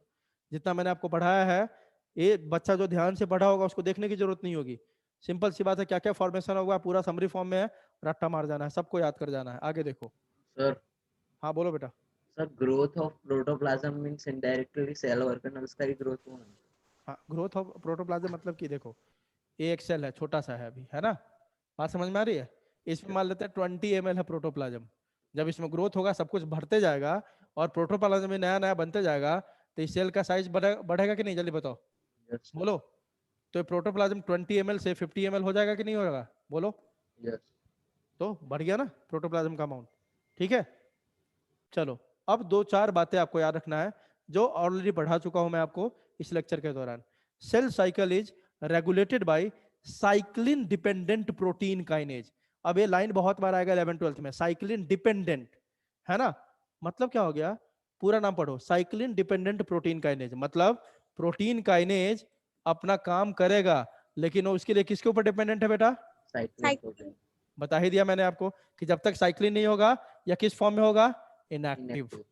जितना मैंने आपको पढ़ाया है, ये बच्चा जो ध्यान से पढ़ा होगा उसको देखने की जरूरत नहीं होगी। सिंपल सी बात है, क्या क्या फॉर्मेशन होगा पूरा समरी फॉर्म में है, रट्टा मार जाना है, सबको याद कर जाना है। आगे देखो, Sir, हाँ बोलो बेटा। sir, growth of protoplasm means indirectly cell organelles का ही growth हुआ है. हाँ, ग्रोथ ऑफ प्रोटोप्लाज्म मतलब कि देखो, ये एक सेल है, छोटा सा है अभी, है ना, बात समझ में आ रही है। इसमें मान लेते हैं 20 ml है प्रोटोप्लाज्म। जब इसमें ग्रोथ होगा, सब कुछ भरते जाएगा और प्रोटोप्लाज्म में नया नया बनते जाएगा, तो इस सेल का साइज बढ़ेगा कि नहीं, जल्दी बताओ, Yes, sir. बोलो। तो प्रोटोप्लाज्म 20 ml से 50 ml हो जाएगा कि नहीं होगा, बोलो। Yes. तो बढ़ गया ना प्रोटोप्लाज्म का अमाउंट। ठीक है, चलो अब दो चार बातें आपको याद रखना है जो ऑलरेडी पढ़ा चुका हूं मैं आपको इस लेक्चर के दौरान। Cell cycle is regulated by cyclin dependent protein kinase. अब ये लाइन बहुत बार आएगा 11th-12th में, साइक्लिन डिपेंडेंट, है ना। मतलब क्या हो गया, पूरा नाम पढ़ो, साइक्लिन डिपेंडेंट प्रोटीन काइनेज। मतलब प्रोटीन काइनेज अपना काम करेगा, लेकिन वो उसके लिए किसके ऊपर डिपेंडेंट है बेटा, Cyclic protein. बता ही दिया मैंने आपको कि जब तक साइक्लिन नहीं होगा या किस फॉर्म में होगा, इनएक्टिव। Inactive.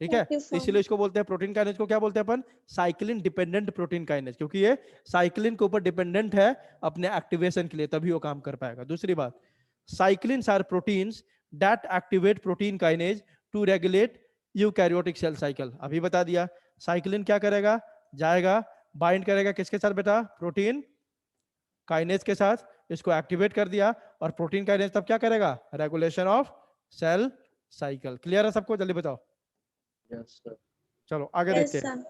ठीक है, Inactive तो form. इसीलिए इसको बोलते हैं प्रोटीन काइनेज को क्या बोलते हैं अपन, साइक्लिन डिपेंडेंट प्रोटीन काइनेज, क्योंकि ये साइक्लिन के ऊपर डिपेंडेंट है अपने एक्टिवेशन के लिए, तभी वो काम कर पाएगा। दूसरी बात, cyclins are proteins that activate protein kinase to regulate eukaryotic cell cycle. अभी बता दिया, साइक्लिन क्या करेगा, जाएगा बाइंड करेगा किसके साथ बेटा, प्रोटीन काइनेज के साथ, इसको एक्टिवेट कर दिया, और प्रोटीन काइनेज तब क्या करेगा, regulation of cell cycle. Clear है सबको, जल्दी बताओ। Yes, sir. चलो आगे Yes, देखते हैं। sir.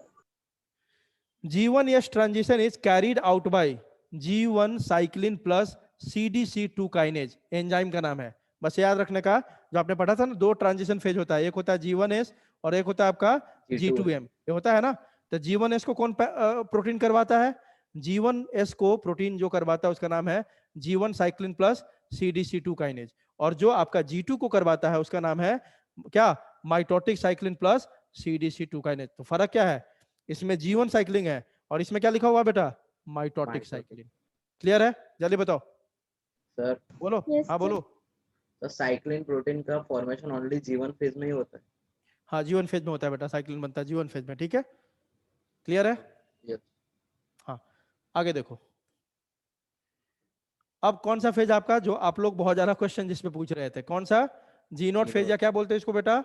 G1S transition is carried out by G1 cyclin plus CDC2 kinase, enzyme का नाम है। बस याद रखने का, जो आपने पढ़ा था ना, दो ट्रांजिशन फेज होता है, एक होता है G1S और एक होता है आपका G2M, ये होता है ना। तो G1S को कौन प्रोटीन करवाता है, G1S को प्रोटीन जो करवाता है उसका नाम है G1 cyclin plus CDC2 kinase, और जो आपका G2 को करवाता है उसका नाम है क्या, mitotic cyclin plus CDC2 kinase. तो फर्क क्या है, इसमें G1 साइक्लिंग है और इसमें क्या लिखा हुआ बेटा, माइटोटिक साइक्लिन। क्लियर है, जल्दी बताओ, Sir, बोलो। Yes, हाँ sir. बोलो। the cyclin protein का formation only G1 phase में ही होता है. हाँ G1 फेज में होता है बेटा, साइक्लिन बनता है G1 फेज में। ठीक है, क्लियर है। Yes. हाँ आगे देखो, अब कौन सा फेज आपका, जो आप लोग बहुत ज्यादा क्वेश्चन जिसमें पूछ रहे थे, कौन सा, G0 फेज या क्या बोलते हैं इसको बेटा,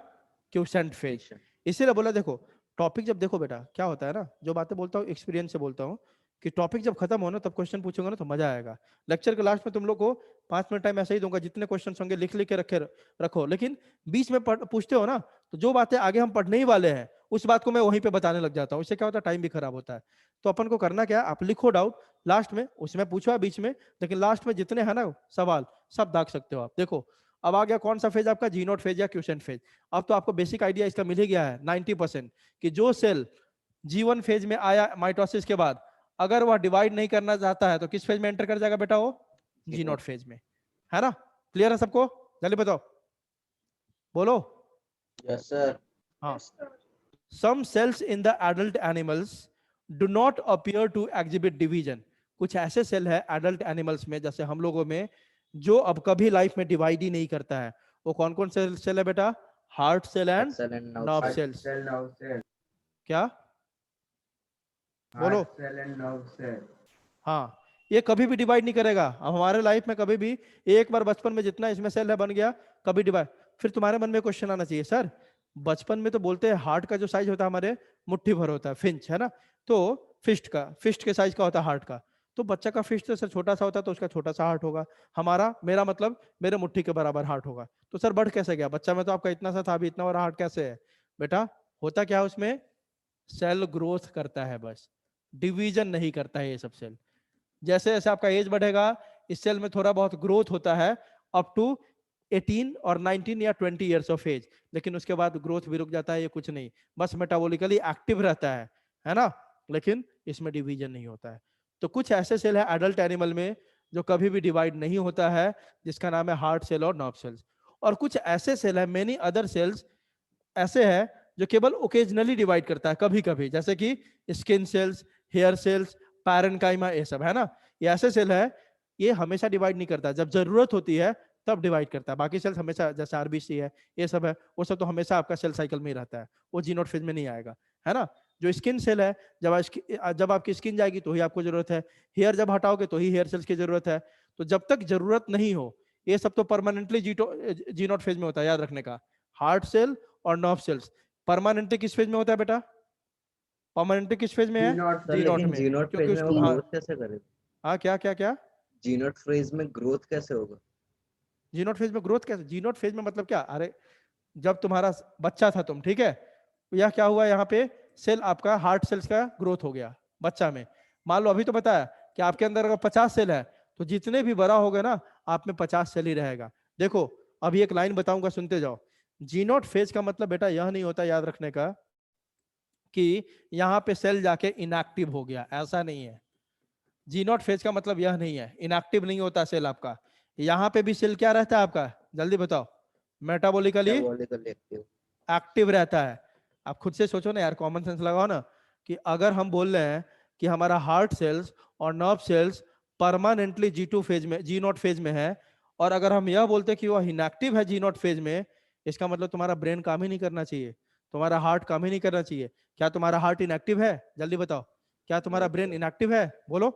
क्यूसेंट फेज। Patient. इसीलिए बोला, देखो टॉपिक जब देखो बेटा क्या होता है ना, जो बातें बोलता हूँ एक्सपीरियंस से बोलता हूँ, कि टॉपिक जब खत्म हो ना तब क्वेश्चन पूछूंगा ना तो मजा आएगा। लेक्चर के लास्ट में तुम लोग को 5 मिनट टाइम ऐसे ही दूंगा, जितने क्वेश्चन होंगे लिख लिख के रखो, लेकिन बीच में पूछते हो ना, तो जो बातें आगे हम पढ़ने ही वाले हैं उस बात को मैं वहीं पे बताने लग जाता हूँ। इससे क्या होता है, टाइम भी खराब होता है। तो अपन को करना क्या है, आप लिखो डाउट लास्ट में, उसमें पूछो बीच में, लेकिन लास्ट में जितने हैं ना सवाल सब दाग सकते हो आप। देखो अब आ गया कौन सा फेज आपका, G0 फेज या क्यूसेंट फेज। अब तो आपको बेसिक आइडिया इसका मिल ही गया है 90%, कि जो सेल G1 फेज में आया माइटोसिस के बाद, अगर वह डिवाइड नहीं करना चाहता है तो किस फेज में एंटर कर जाएगा बेटा, वो G0 फेज में, है ना। क्लियर है सबको, जल्दी बताओ, बोलो। Yes sir. हाँ, some cells in the adult animals do not appear to exhibit division. कुछ ऐसे सेल है एडल्ट एनिमल्स में, जैसे हम लोगों में, जो अब कभी लाइफ में डिवाइड ही नहीं करता है। वो कौन कौन से सेल है बेटा? Heart cell and excellent nerve now cells. Cell, nerve cell, क्या बोलो? Heart cell and nerve cell. हाँ, ये कभी भी डिवाइड नहीं करेगा। अब हमारे लाइफ में कभी भी एक बार बचपन में जितना इसमें सेल है बन गया, कभी डिवाइड। फिर तुम्हारे मन में क्वेश्चन आना चाहिए, सर बचपन में तो बोलते हैं हार्ट का जो साइज होता है हमारे मुट्ठी भर होता है, फिंच है ना, तो फिस्ट के साइज का होता है हार्ट का। तो बच्चा का फिस्ट तो सर छोटा सा होता है, तो उसका छोटा सा हार्ट होगा। हमारा, मेरा मतलब मेरे मुट्ठी के बराबर हार्ट होगा। तो सर बढ़ कैसे गया? बच्चा में तो आपका इतना सा था, अभी इतना बड़ा हार्ट कैसे है? बेटा होता क्या है उसमें? सेल ग्रोथ करता है बस, डिवीजन नहीं करता है ये सब सेल। जैसे जैसे आपका एज बढ़ेगा, इस सेल में थोड़ा बहुत ग्रोथ होता है अप टू 18 और 19 या 20 इयर्स ऑफ एज, लेकिन उसके बाद ग्रोथ भी रुक जाता है, ये कुछ नहीं, बस मेटाबॉलिकली एक्टिव रहता है ना, लेकिन इसमें डिवीजन नहीं होता है। तो कुछ ऐसे सेल है एडल्ट एनिमल में जो कभी भी डिवाइड नहीं होता है, जिसका नाम है हार्ट सेल और नर्व सेल्स। और कुछ ऐसे सेल है, मेनी अदर सेल्स ऐसे है जो केवल ओकेजनली डिवाइड करता है, कभी कभी, जैसे कि skin cells, hair cells, parenchyma, ये सब है ना। ये ऐसे सेल है, ये हमेशा डिवाइड नहीं करता, जब जरूरत होती है तब डिवाइड करता है। बाकी सेल्स हमेशा, जैसे आरबीसी है, ये सब है, वो सब तो हमेशा आपका सेल साइकिल में ही रहता है, वो जीनोट फेज में नहीं आएगा, है ना। जो स्किन सेल है, जब आपकी स्किन जाएगी तो ही आपको जरूरत है, हेयर जब हटाओगे तो ही हेयर सेल्स की जरूरत है। तो जब तक जरूरत नहीं हो, ये सब तो परमानेंटली जीनोट फेज में होता है, याद रखने का। हार्ट सेल और नर्व सेल्स परमानेंटली किस फेज में होता है बेटा? परमानेंटली किस फेज में है? G0 जी नॉट लेकिन में, जीनोट क्योंकि फेज में वो उसको, हाँ ग्रोथ कैसे करेगा? हाँ, क्या क्या क्या? जीनोट फेज में ग्रोथ कैसे होगा? जीनोट फेज में ग्रोथ कैसे? जीनोट फेज में मतलब क्या? अरे जब तुम्हारा बच्चा था तुम, ठीक है, यह क्या हुआ यहाँ पे? सेल आपका हार्ट सेल्स का ग्रोथ हो गया बच्चा में। मान लो अभी तो बताया कि आपके अंदर अगर 50 सेल है, तो जितने भी बड़ा होगा ना, आप में 50 सेल ही रहेगा। देखो अभी एक लाइन बताऊंगा, सुनते जाओ। जीनोट फेज का मतलब बेटा यह नहीं होता, याद रखने का, कि यहाँ पे सेल जाके इनएक्टिव हो गया, ऐसा नहीं है। जीनोट फेज का मतलब यह नहीं है, इनएक्टिव नहीं होता सेल आपका। यहाँ पे भी सेल क्या रहता है आपका? जल्दी बताओ। Metabolically metabolically active. एक्टिव रहता है। आप खुद से सोचो ना यार, कॉमन सेंस लगाओ ना, कि अगर हम बोल रहे हैं कि हमारा हार्ट सेल्स और nerve cells permanently G2 phase में, जी नॉट फेज में है, और अगर हम यह बोलते हैं कि वह इनएक्टिव है जी नॉट फेज में, इसका मतलब तुम्हारा ब्रेन काम ही नहीं करना चाहिए, तुम्हारा हार्ट काम ही नहीं करना चाहिए। क्या तुम्हारा हार्ट इनएक्टिव है? जल्दी बताओ। क्या तुम्हारा ब्रेन इनएक्टिव है? बोलो।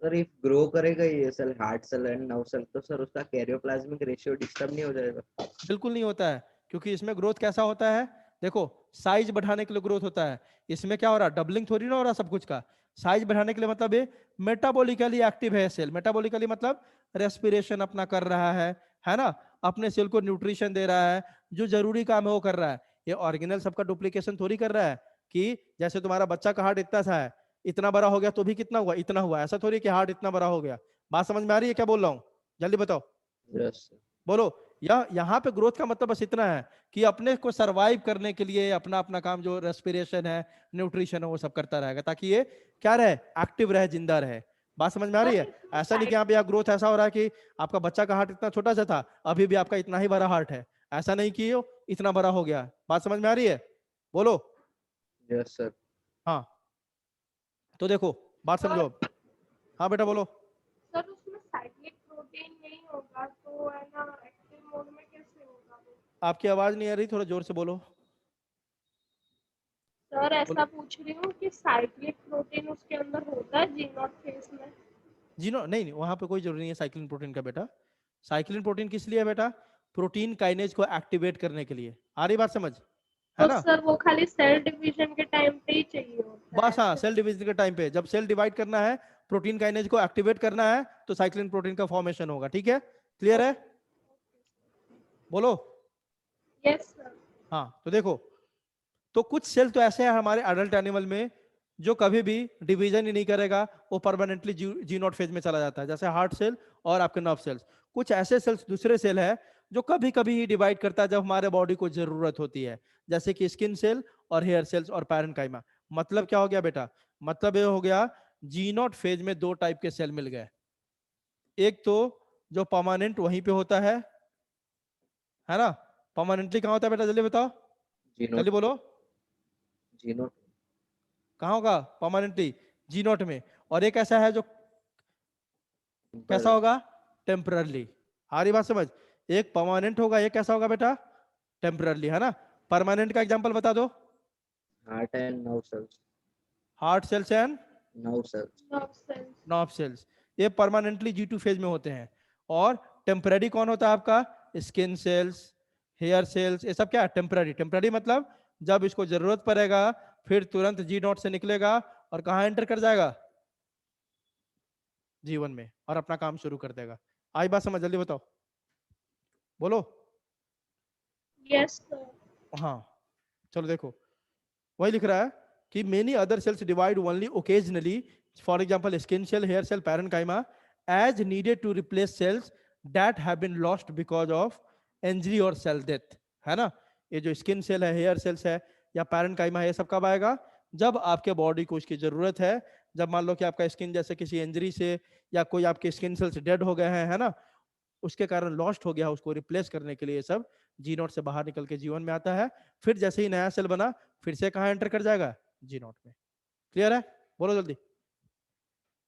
सर इफ ग्रो करेगा ये cell, heart cell and nerve cell, तो सर उसका कैरियोप्लाज्मिक रेशियो डिस्टर्ब नहीं हो जाएगा? बिल्कुल नहीं होता है, क्योंकि इसमें ग्रोथ कैसा होता है? देखो, साइज बढ़ाने के लिए ग्रोथ होता है। इसमें क्या हो रहा है? डबलिंग थोड़ी ना हो रहा सब कुछ का। साइज बढ़ाने के लिए मतलब ये मेटाबॉलिकली एक्टिव है सेल। मेटाबॉलिकली मतलब रेस्पिरेशन अपना कर रहा है ना, अपने सेल को न्यूट्रिशन दे रहा है, जो जरूरी काम है वो कर रहा है। ये ऑर्गेनल सबका डुप्लीकेशन थोड़ी कर रहा है, कि जैसे तुम्हारा बच्चा का हार्ट इतना सा है, इतना बड़ा हो गया तो भी कितना हुआ? इतना हुआ। ऐसा थोड़ी कि हार्ट इतना बड़ा हो गया। बात समझ में आ रही है क्या बोल रहा हूँ? जल्दी बताओ, यस। बोलो। यहाँ पे ग्रोथ का मतलब बस इतना है कि अपने को सरवाइव करने के लिए अपना अपना काम, जो रेस्पिरेशन है, न्यूट्रिशन है, वो सब करता रहेगा, ताकि ये क्या रहे? एक्टिव रहे, जिंदा रहे। बात समझ में आ रही है? ऐसा नहीं कि यहाँ पे ग्रोथ ऐसा हो रहा है कि आपका बच्चा का हार्ट इतना छोटा सा था, अभी भी आपका इतना ही बड़ा हार्ट है, ऐसा नहीं कि ये इतना बड़ा हो गया। बात समझ में आ रही है? बोलो। Yes sir. हाँ, तो देखो, बात समझो अब। हाँ बेटा बोलो। सर उसमें साइक्लिक प्रोटीन नहीं होगा तो है ना, एक्टिव मोड में कैसे होगा वो? आपकी आवाज नहीं आ रही, थोड़ा जोर से बोलो। सर बोलो। ऐसा पूछ रही हूँ कि साइक्लिक प्रोटीन उसके अंदर होता है जी नॉट फेस में? नहीं नहीं, वहां पे कोई जरूरी नहीं है साइक्लिन प्रोटीन का बेटा। साइक्लिन प्रोटीन किस लिए है बेटा? प्रोटीन काइनेज को एक्टिवेट करने के लिए। आ रही बात समझ? है तो ना। सर वो खाली सेल डिवीजन के टाइम पे ही चाहिए होता है बस हाँ, ऐसे? सेल डिवीजन के टाइम पे, जब सेल डिवाइड करना है, प्रोटीन काइनेज को एक्टिवेट करना है, तो साइक्लिन प्रोटीन का फॉर्मेशन होगा। ठीक है, क्लियर है? बोलो। Yes sir. हाँ, तो देखो, तो कुछ सेल तो ऐसे हैं हमारे अडल्ट एनिमल में जो कभी भी डिवीजन ही नहीं करेगा, वो परमानेंटली जी नॉट फेज में चला जाता है, जैसे हार्ट सेल और आपके नर्व सेल्स। कुछ ऐसे सेल्स, दूसरे सेल है, जो कभी कभी ही डिवाइड करता है जब हमारे बॉडी को जरूरत होती है, जैसे कि स्किन सेल और हेयर सेल्स और पैरेन्काइमा। मतलब क्या हो गया बेटा? मतलब ये हो गया, जी नॉट फेज में दो टाइप के सेल मिल गए। एक तो जो परमानेंट वहीं पे होता है, है ना। परमानेंटली कहाँ होता है बेटा, जल्दी बताओ, जी जल्दी नोट, बोलो, जी नोट, कहाँ होगा परमानेंटली, जी नोट में। और एक ऐसा है जो कैसा होगा, टेम्पररली। आ रही बात समझ, एक परमानेंट होगा, एक कैसा होगा बेटा, टेम्पररली, है ना। परमानेंट का एग्जांपल बता दो, heart and nerve cells, heart cells and nerve cells, nerve cells. Nerve cells, ये परमानेंटली G2 फेज में होते हैं। और टेम्पररी कौन होता है आपका, स्किन सेल्स, हेयर सेल्स, ये सब क्या है, टेम्पररी। टेम्पररी मतलब जब इसको जरूरत पड़ेगा फिर तुरंत जी नोट से निकलेगा और कहाँ एंटर कर जाएगा, जीवन में, और अपना काम शुरू कर देगा। आई बात समझ, जल्दी बताओ, बोलो। Yes, sir. हाँ, चलो देखो, वही लिख रहा है कि many other cells divide only occasionally, for example skin cell, hair cell, parenchyma, as needed to replace cells that have been lost because of injury और सेल डेथ, है ना। ये जो स्किन सेल है, हेयर सेल्स है या parenchyma है, ये सब कब आएगा, जब आपके बॉडी को उसकी जरूरत है। जब मान लो कि आपका स्किन जैसे किसी इंजरी से या कोई आपके स्किन सेल्स डेड हो गए हैं, है ना, उसके कारण लॉस्ट हो गया, उसको रिप्लेस करने के लिए सब जी नोट से बाहर निकल के जीवन में आता है। फिर जैसे ही नया सेल बना फिर से कहाँ एंटर कर जाएगा, जी नोट में। क्लियर है, बोलो जल्दी,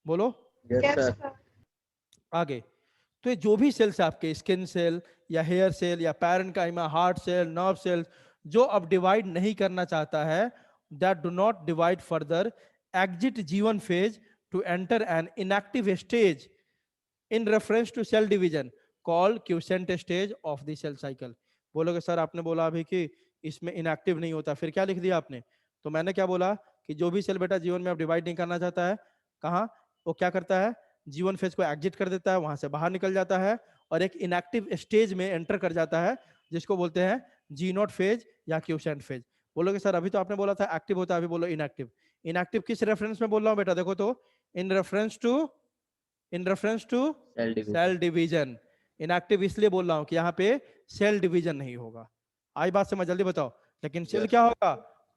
बोलो यस Yes, सर, sir. आगे। तो ये जो भी सेल्स है आपके, स्किन सेल या हेयर सेल या parenchyma, heart cell, nerve cell, जो अब डिवाइड नहीं करना चाहता है, that do not divide further, exit G one phase to enter an inactive stage in reference to cell division called quiescent stage of the cell cycle. बोलोगे sir आपने बोला अभी कि इसमें इनएक्टिव नहीं होता, फिर क्या लिख दिया आपने। तो मैंने क्या बोला कि जो भी सेल बेटा जीवन में अब डिवाइड नहीं करना चाहता है, कहाँ, वो क्या करता है, जीवन फेज को एग्जिट कर देता है, वहां से बाहर निकल जाता है और एक इनएक्टिव स्टेज में एंटर कर जाता है, जिसको बोलते हैं जी नोट फेज या क्यूसेंट फेज। बोलोगे सर अभी तो आपने बोला था एक्टिव होता है, अभी बोलो इनएक्टिव। इनएक्टिव किस रेफरेंस में बोल रहा हूँ बेटा, देखो तो, in reference to cell division, cell division. Inactive इसलिए बोल रहा हूं कि यहाँ पे सेल डिवीजन नहीं होगा। आई बात समझ, जल्दी बताओ। लेकिन सेल Yes, क्या होगा,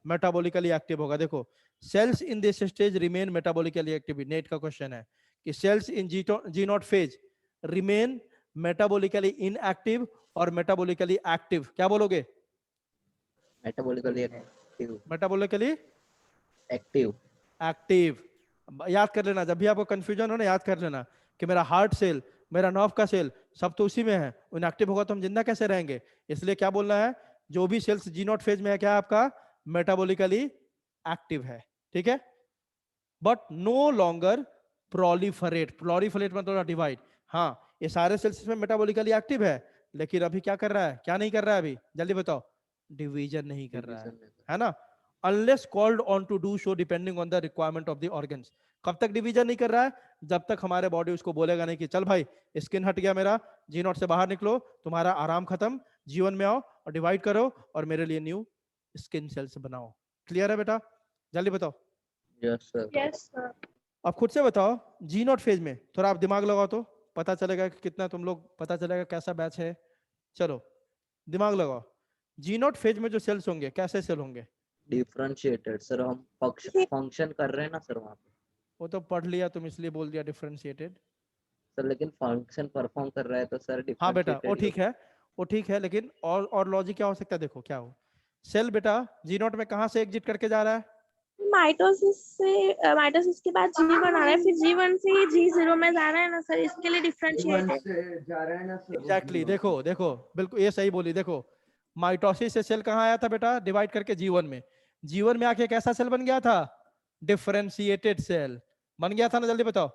मेटाबॉलिकली एक्टिव होगा। देखो, cells in this stage remain metabolically active. NEET का क्वेश्चन है कि cells in G naught phase remain metabolically inactive और मेटाबॉलिकली एक्टिव, क्या बोलोगे, metabolically active, metabolically active, active. याद कर लेना, जब भी आपको कंफ्यूजन हो ना, याद कर लेना कि मेरा हार्ट सेल, मेरा नर्व का सेल, सब तो उसी में है। इनएक्टिव होगा तो हम जिंदा कैसे रहेंगे। इसलिए क्या बोलना है, जो भी सेल्स जी नॉट फेज में है, क्या है आपका, मेटाबॉलिकली एक्टिव है, ठीक है। But no longer proliferate, proliferate मतलब डिवाइड। हाँ, ये सारे सेल्स में मेटाबॉलिकली एक्टिव है, लेकिन अभी क्या कर रहा है, क्या नहीं कर रहा है अभी, जल्दी बताओ, डिवीजन नहीं कर रहा है ना। Unless called on to do so depending on the requirement of the organs. कब तक डिवीजन नहीं कर रहा है, जब तक हमारे बॉडी उसको बोलेगा नहीं कि चल भाई स्किन हट गया मेरा, जी नॉट से बाहर निकलो, तुम्हारा आराम खत्म, जीवन में आओ और डिवाइड करो और मेरे लिए न्यू स्किन सेल्स बनाओ। क्लियर है बेटा, जल्दी बताओ। Yes sir, Yes, sir. अब खुद से बताओ, जी नॉट फेज में थोड़ा आप दिमाग लगाओ तो पता चलेगा कि कितना तुम लोग, पता चलेगा कैसा बैच है। चलो दिमाग लगाओ, जी नॉट फेज में जो सेल्स होंगे कैसे सेल होंगे, डिफरेंशिएटेड सर, हम फंक्शन कर रहे हैं ना सर वहाँ पे वो तो पढ़ लिया तुम इसलिए बोल दिया डिफरेंशिएटेड। सर, लेकिन फंक्शन परफॉर्म कर रहा है तो सर हाँ बेटा वो डिफरेंशिएटेड ठीक है, वो ठीक है, लेकिन और लॉजिक क्या हो सकता है, देखो क्या हो, सेल बेटा जी नॉट में कहाँ से एग्जिट करके जा रहा है, माइटोसिस के बाद G1 आ रहा है, फिर G1 से ही G0 में जा रहा है ना सर, इसके लिए जीवन डिफरेंशिएटेड। से जा रहा है ना सर, वो एग्जैक्टली जीवन देखो से। देखो बिल्कुल ये सही बोली। देखो माइटोसिस से सेल कहाँ आया था बेटा, डिवाइड करके जीवन में, जीवन में आके कैसा सेल बन गया था, डिफरेंशिएटेड सेल बन गया था ना, जल्दी बताओ।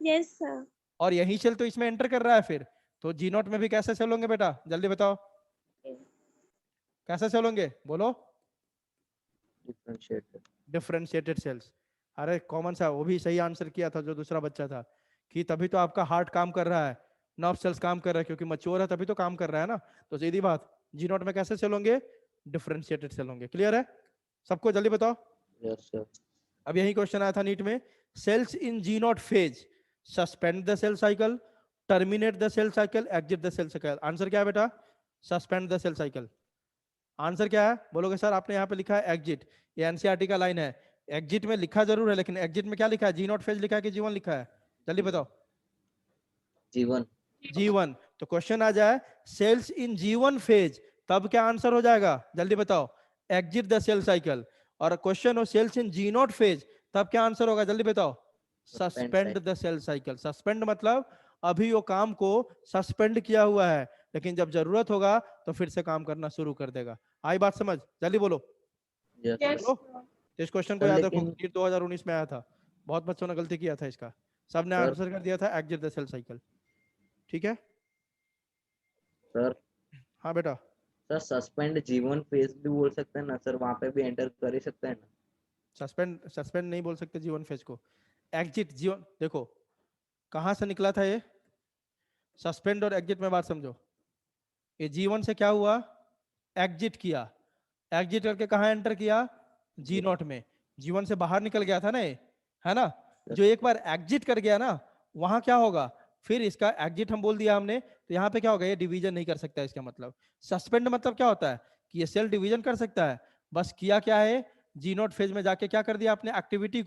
यस सर, और यही सेल तो इसमें एंटर कर रहा है फिर, तो जी नॉट में भी कैसे सेल होंगे बेटा, जल्दी बताओ कैसे सेल होंगे, बोलो। Differentiated, differentiated sales. अरे कॉमन सा, वो भी सही आंसर किया था जो दूसरा बच्चा था, कि तभी तो आपका हार्ट काम कर रहा है, नर्व सेल्स काम कर रहा है, क्योंकि मच्योर है तभी तो काम कर रहा है ना। तो सीधी बात, जी नॉट में कैसे सेल होंगे, डिफरेंशिएटेड सेल होंगे। क्लियर है सबको, जल्दी बताओ। यस सर, अब यही क्वेश्चन आया था नीट में, cells in G naught phase suspend the cell cycle, terminate the cell cycle, exit the cell cycle. Answer क्या है बेटा, suspend the cell cycle. Answer क्या है बोलोगे सर, आपने यहाँ पे लिखा है एग्जिट, ये एनसीईआरटी का लाइन है, एग्जिट में लिखा जरूर है, लेकिन एग्जिट में क्या लिखा है, जी नॉट फेज लिखा है कि जीवन लिखा है, जल्दी बताओ। जीवन, जीवन। तो क्वेश्चन आ जाए सेल्स इन G1 फेज, तब क्या आंसर हो जाएगा जल्दी बताओ? Exit the cell cycle. और क्वेश्चन हो सेल्स इन G0 फेज, तब क्या आंसर होगा जल्दी बताओ? Suspend the cell cycle. Suspend मतलब अभी वो काम को सस्पेंड किया हुआ है, लेकिन जब जरूरत होगा तो फिर से काम करना शुरू कर देगा। आई बात समझ? जल्दी बोलो। यस Yes, बोलो। sir. इस क्वेश्चन को सर, याद रखो, लेकिन 2019 में आया था, बहुत बच्चों ने गलती किया था इसका, सबने सर आंसर कर दिया था एग्जिट द सेल साइकिल। ठीक है सर हाँ बेटा। सर सस्पेंड जीवन फेज भी बोल सकते हैं ना सर, वहां पे भी एंटर कर ही सकते हैं ना? सस्पेंड नहीं बोल सकते जीवन फेज को, एग्जिट जीवन। देखो कहां से निकला था ये सस्पेंड और एग्जिट में, बात समझो। ये जीवन से क्या हुआ, एग्जिट किया, एग्जिट करके कहा एंटर किया? G0 में। जीवन से बाहर निकल गया था ना ये, है ना? जो एक बार एग्जिट कर गया ना, वहां क्या होगा, फिर इसका एग्जिट हम बोल दिया हमने, तो यहाँ पे क्या होगा, ये डिवीजन नहीं कर सकता। इसका मतलब सस्पेंड मतलब क्या होता है कि ये सेल डिवीजन कर सकता है। बस किया क्या है, G0 फेज में जाके क्या कर दिया आपने, एक्टिविटी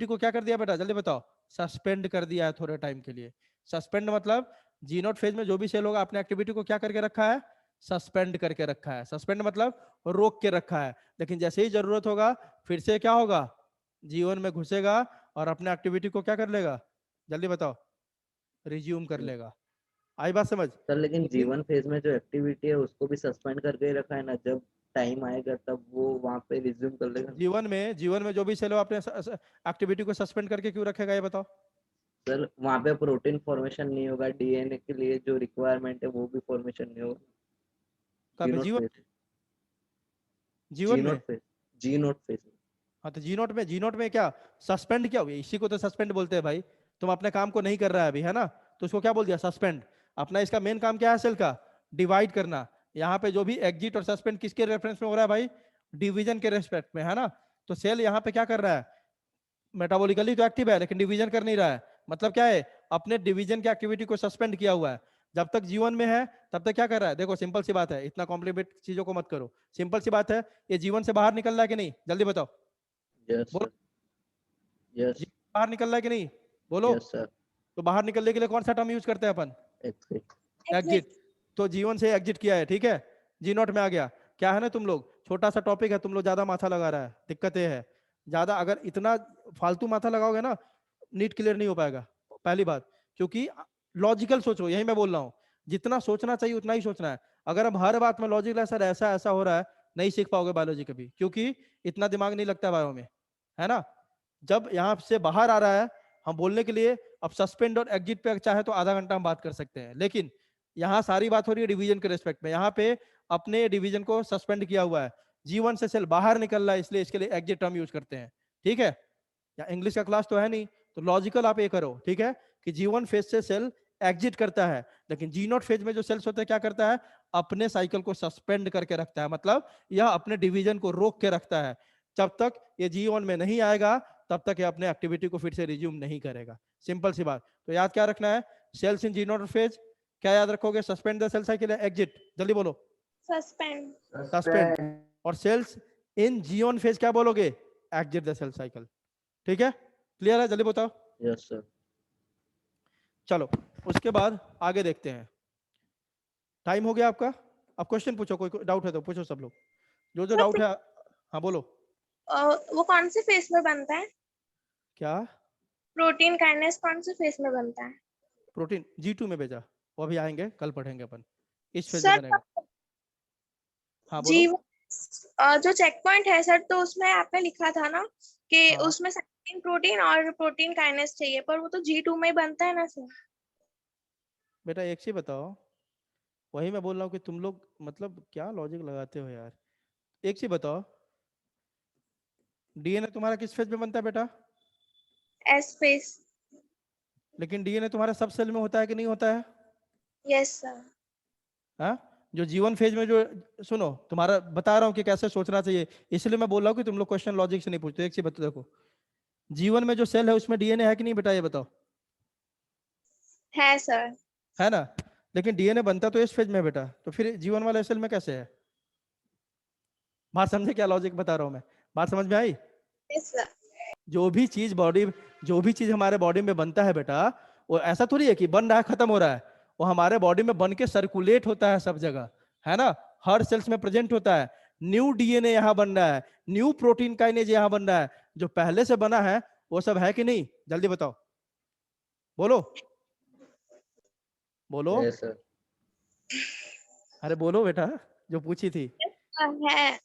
को क्या कर दिया बेटा जल्दी बताओ? सस्पेंड कर दिया है थोड़े टाइम के लिए। सस्पेंड मतलब G0 फेज में जो भी सेल होगा, आपने एक्टिविटी को क्या करके रखा है, सस्पेंड करके रखा है। सस्पेंड मतलब रोक के रखा है, लेकिन जैसे ही जरूरत होगा फिर से क्या होगा, जीवन में घुसेगा और अपने एक्टिविटी को क्या कर लेगा जल्दी बताओ? रिज्यूम कर लेगा। आई बात समझ? सर लेकिन लेकिन जीवन फेज में जो एक्टिविटी है उसको भी सस्पेंड करके ही रखा है ना, जब टाइम आएगा तब वो वहां पे रिज्यूम कर लेगा ना? जीवन में जो भी सेल हो, आपने एक्टिविटी को सस्पेंड करके क्यों रखेगा ये बताओ? सर वहां पे प्रोटीन फॉर्मेशन नहीं होगा, डीएनए के लिए जो रिक्वायरमेंट है वो भी फॉर्मेशन नहीं होगा। कब जी जीवन नोट फेज, जीवन जी में? नोट फेज, जी नोट फेज। हाँ तो G0 में क्या सस्पेंड क्या हुआ, इसी को तो सस्पेंड बोलते हैं भाई। तुम अपने काम को नहीं कर रहा है अभी, है ना, तो उसको क्या बोल दिया, सस्पेंड। अपना इसका मेन काम क्या है सेल का, डिवाइड करना। यहाँ पे जो भी एग्जिट और सस्पेंड किसके रेफरेंस में हो रहा है भाई, डिवीजन के रेस्पेक्ट में, है ना। तो सेल यहाँ पे क्या कर रहा है, मेटाबॉलिकली तो एक्टिव है लेकिन डिवीजन कर नहीं रहा है। मतलब क्या है, अपने डिवीजन की एक्टिविटी को सस्पेंड किया हुआ है। जब तक जीवन में है तब तक क्या कर रहा है, देखो सिंपल सी बात है, इतना कॉम्प्लिकेट चीजों को मत करो, सिंपल सी बात है, ये जीवन से बाहर निकल रहा है कि नहीं जल्दी बताओ? यस बोलो, सर, यस, जीवन से बाहर निकल रहा है कि नहीं, बोलो। Yes sir. तो बाहर निकलने के लिए कौन सा टर्म यूज करते हैं अपन, एग्जिट। एग्जिट। तो जीवन से एग्जिट किया है, ठीक है, G0 में आ गया। क्या है ना, तुम लोग छोटा सा टॉपिक है, तुम लोग ज्यादा माथा लगा रहा है, दिक्कतें है ज्यादा। अगर इतना फालतू माथा लगाओगे ना, नीट क्लियर नहीं हो पाएगा, पहली बात। क्योंकि लॉजिकल सोचो, यही मैं बोल रहा हूँ, जितना सोचना चाहिए उतना ही सोचना है। अगर हम हर बात में लॉजिकल सर ऐसा ऐसा हो रहा है, नहीं सीख पाओगे बायोलॉजी कभी, क्योंकि इतना दिमाग नहीं लगता बायो में, है ना। जब यहाँ से बाहर आ रहा है हम बोलने के लिए, अब सस्पेंड और एग्जिट पे चाहे तो आधा घंटा हम बात कर सकते हैं, लेकिन यहाँ सारी बात हो रही है डिवीजन के रेस्पेक्ट में। यहाँ पे अपने डिवीजन को सस्पेंड किया हुआ है, जीवन से सेल बाहर निकल रहा है, इसलिए इसके लिए एग्जिट टर्म यूज करते हैं, ठीक है। या इंग्लिश का क्लास तो है नहीं, तो लॉजिकल आप ये करो, ठीक है, कि G1 फेज से सेल एग्जिट करता है, लेकिन G0 फेज में जो सेल्स होते हैं क्या करता है, अपने साइकिल को सस्पेंड करके रखता है। मतलब यह अपने डिवीजन को रोक के रखता है। जब तक ये G1 में नहीं आएगा तब तक ये अपने एक्टिविटी को फिर से रिज्यूम नहीं करेगा, सिंपल सी बात। तो याद क्या रखना है, सेल्स इन G0 फेज क्या याद रखोगे, suspend the cell cycle, exit जल्दी बोलो? सस्पेंड। सस्पेंड। और सेल्स इन G1 फेज क्या बोलोगे, एग्जिट द सेल साइकिल, ठीक है, क्लियर है, जल्दी बताओ? Yes sir. चलो उसके बाद आगे देखते हैं, टाइम हो गया आपका। अब क्वेश्चन पूछो, कोई डाउट है तो पूछो सब लोग, जो डाउट है। हाँ बोलो। वो कौन से फेस में बनता है? क्या प्रोटीन काइनेस कौन से फेस में बनता है? प्रोटीन G2 में भेजा, वो अभी आएंगे, कल पढ़ेंगे अपन, इस फेज में सर बनेगा। हाँ बोलो। जीवन जो चेक पॉइंट है सर, तो उसमें आपने लिखा था ना कि हाँ। उसमें साइक्लिन प्रोटीन और प्रोटीन काइनेस चाहिए, पर वो तो G2 में ही बनता है ना सर? बेटा एक चीज बताओ, वही मैं बोल रहा हूँ कि तुम लोग मतलब क्या लॉजिक लगाते हो यार। एक चीज बताओ, डीएनए तुम्हारा किस फेज में बनता है बेटा? S phase. लेकिन डीएनए तुम्हारा सब सेल में होता है कि नहीं होता है? Yes sir. हाँ, जो G1 फेज में जो, सुनो तुम्हारा बता रहा हूँ कि कैसे सोचना चाहिए, इसलिए मैं बोल रहा हूँ कि तुम लोग क्वेश्चन लॉजिक से नहीं पूछते। एक चीज बता, देखो G1 में जो सेल है उसमें डीएनए है कि नहीं बेटा, ये बताओ? है सर। है ना, लेकिन डीएनए बनता तो इस फेज में बेटा, तो फिर G1 वाले सेल में कैसे है? बात समझे क्या लॉजिक बता रहा हूँ मैं, बात समझ में आई? Yes sir. जो भी चीज हमारे बॉडी में बनता है बेटा, वो ऐसा थोड़ी है कि बन रहा है खत्म हो रहा है, वो हमारे बॉडी में बन के सर्कुलेट होता है सब जगह, है ना, हर सेल्स में प्रेजेंट होता है। न्यू डीएनए यहाँ बन रहा है, न्यू प्रोटीन काइनेज यहाँ बन रहा है, जो पहले से बना है वो सब है कि नहीं, जल्दी बताओ, बोलो बोलो, यस सर। अरे बोलो बेटा, जो पूछी थी। है।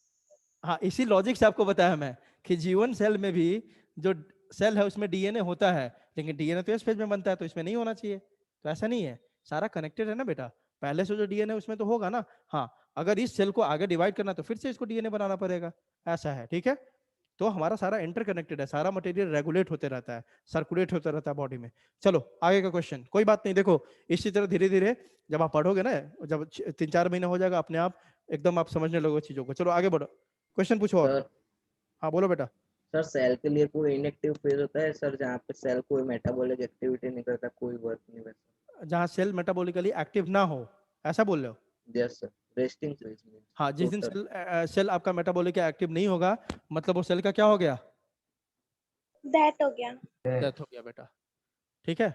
हाँ, इसी लॉजिक से आपको बताया मैं कि जीवन सेल में भी जो सेल है उसमें डीएनए होता है, लेकिन डीएनए तो इस फेज में बनता है, तो इसमें नहीं होना चाहिए। तो ऐसा नहीं है, सारा कनेक्टेड है ना बेटा, पहले से जो डीएनए उसमें तो होगा ना। हाँ, अगर इस सेल को आगे डिवाइड करना तो फिर से इसको डीएनए बनाना पड़ेगा, ऐसा है, ठीक है। तो हमारा सारा इंटरकनेक्टेड है, सारा मटेरियल रेगुलेट होते रहता है, सर्कुलेट होता रहता है बॉडी में। चलो आगे का क्वेश्चन, कोई बात नहीं, देखो इसी तरह धीरे धीरे जब आप पढ़ोगे ना, जब 3-4 महीने हो जाएगा, अपने आप एकदम आप समझने लगोगे चीजों को। चलो आगे बढ़ो, क्वेश्चन पूछो और। सर हाँ बोलो बेटा। सर सेल के लिए कोई इनएक्टिव फेज होता है सर, जहाँ पे सेल कोई मेटाबॉलिक एक्टिविटी नहीं करता, कोई वर्क नहीं वैसा? जहाँ सेल मेटाबॉलिकली एक्टिव ना हो, ऐसा बोल रहे हो? यस सर, रेस्टिंग फेज में। हाँ, जिस दिन टोटल सेल आपका मेटाबॉलिक एक्टिव नहीं होगा, मतलब वो सेल का क्या हो गया, दैट हो गया। डेथ हो गया बेटा, ठीक है।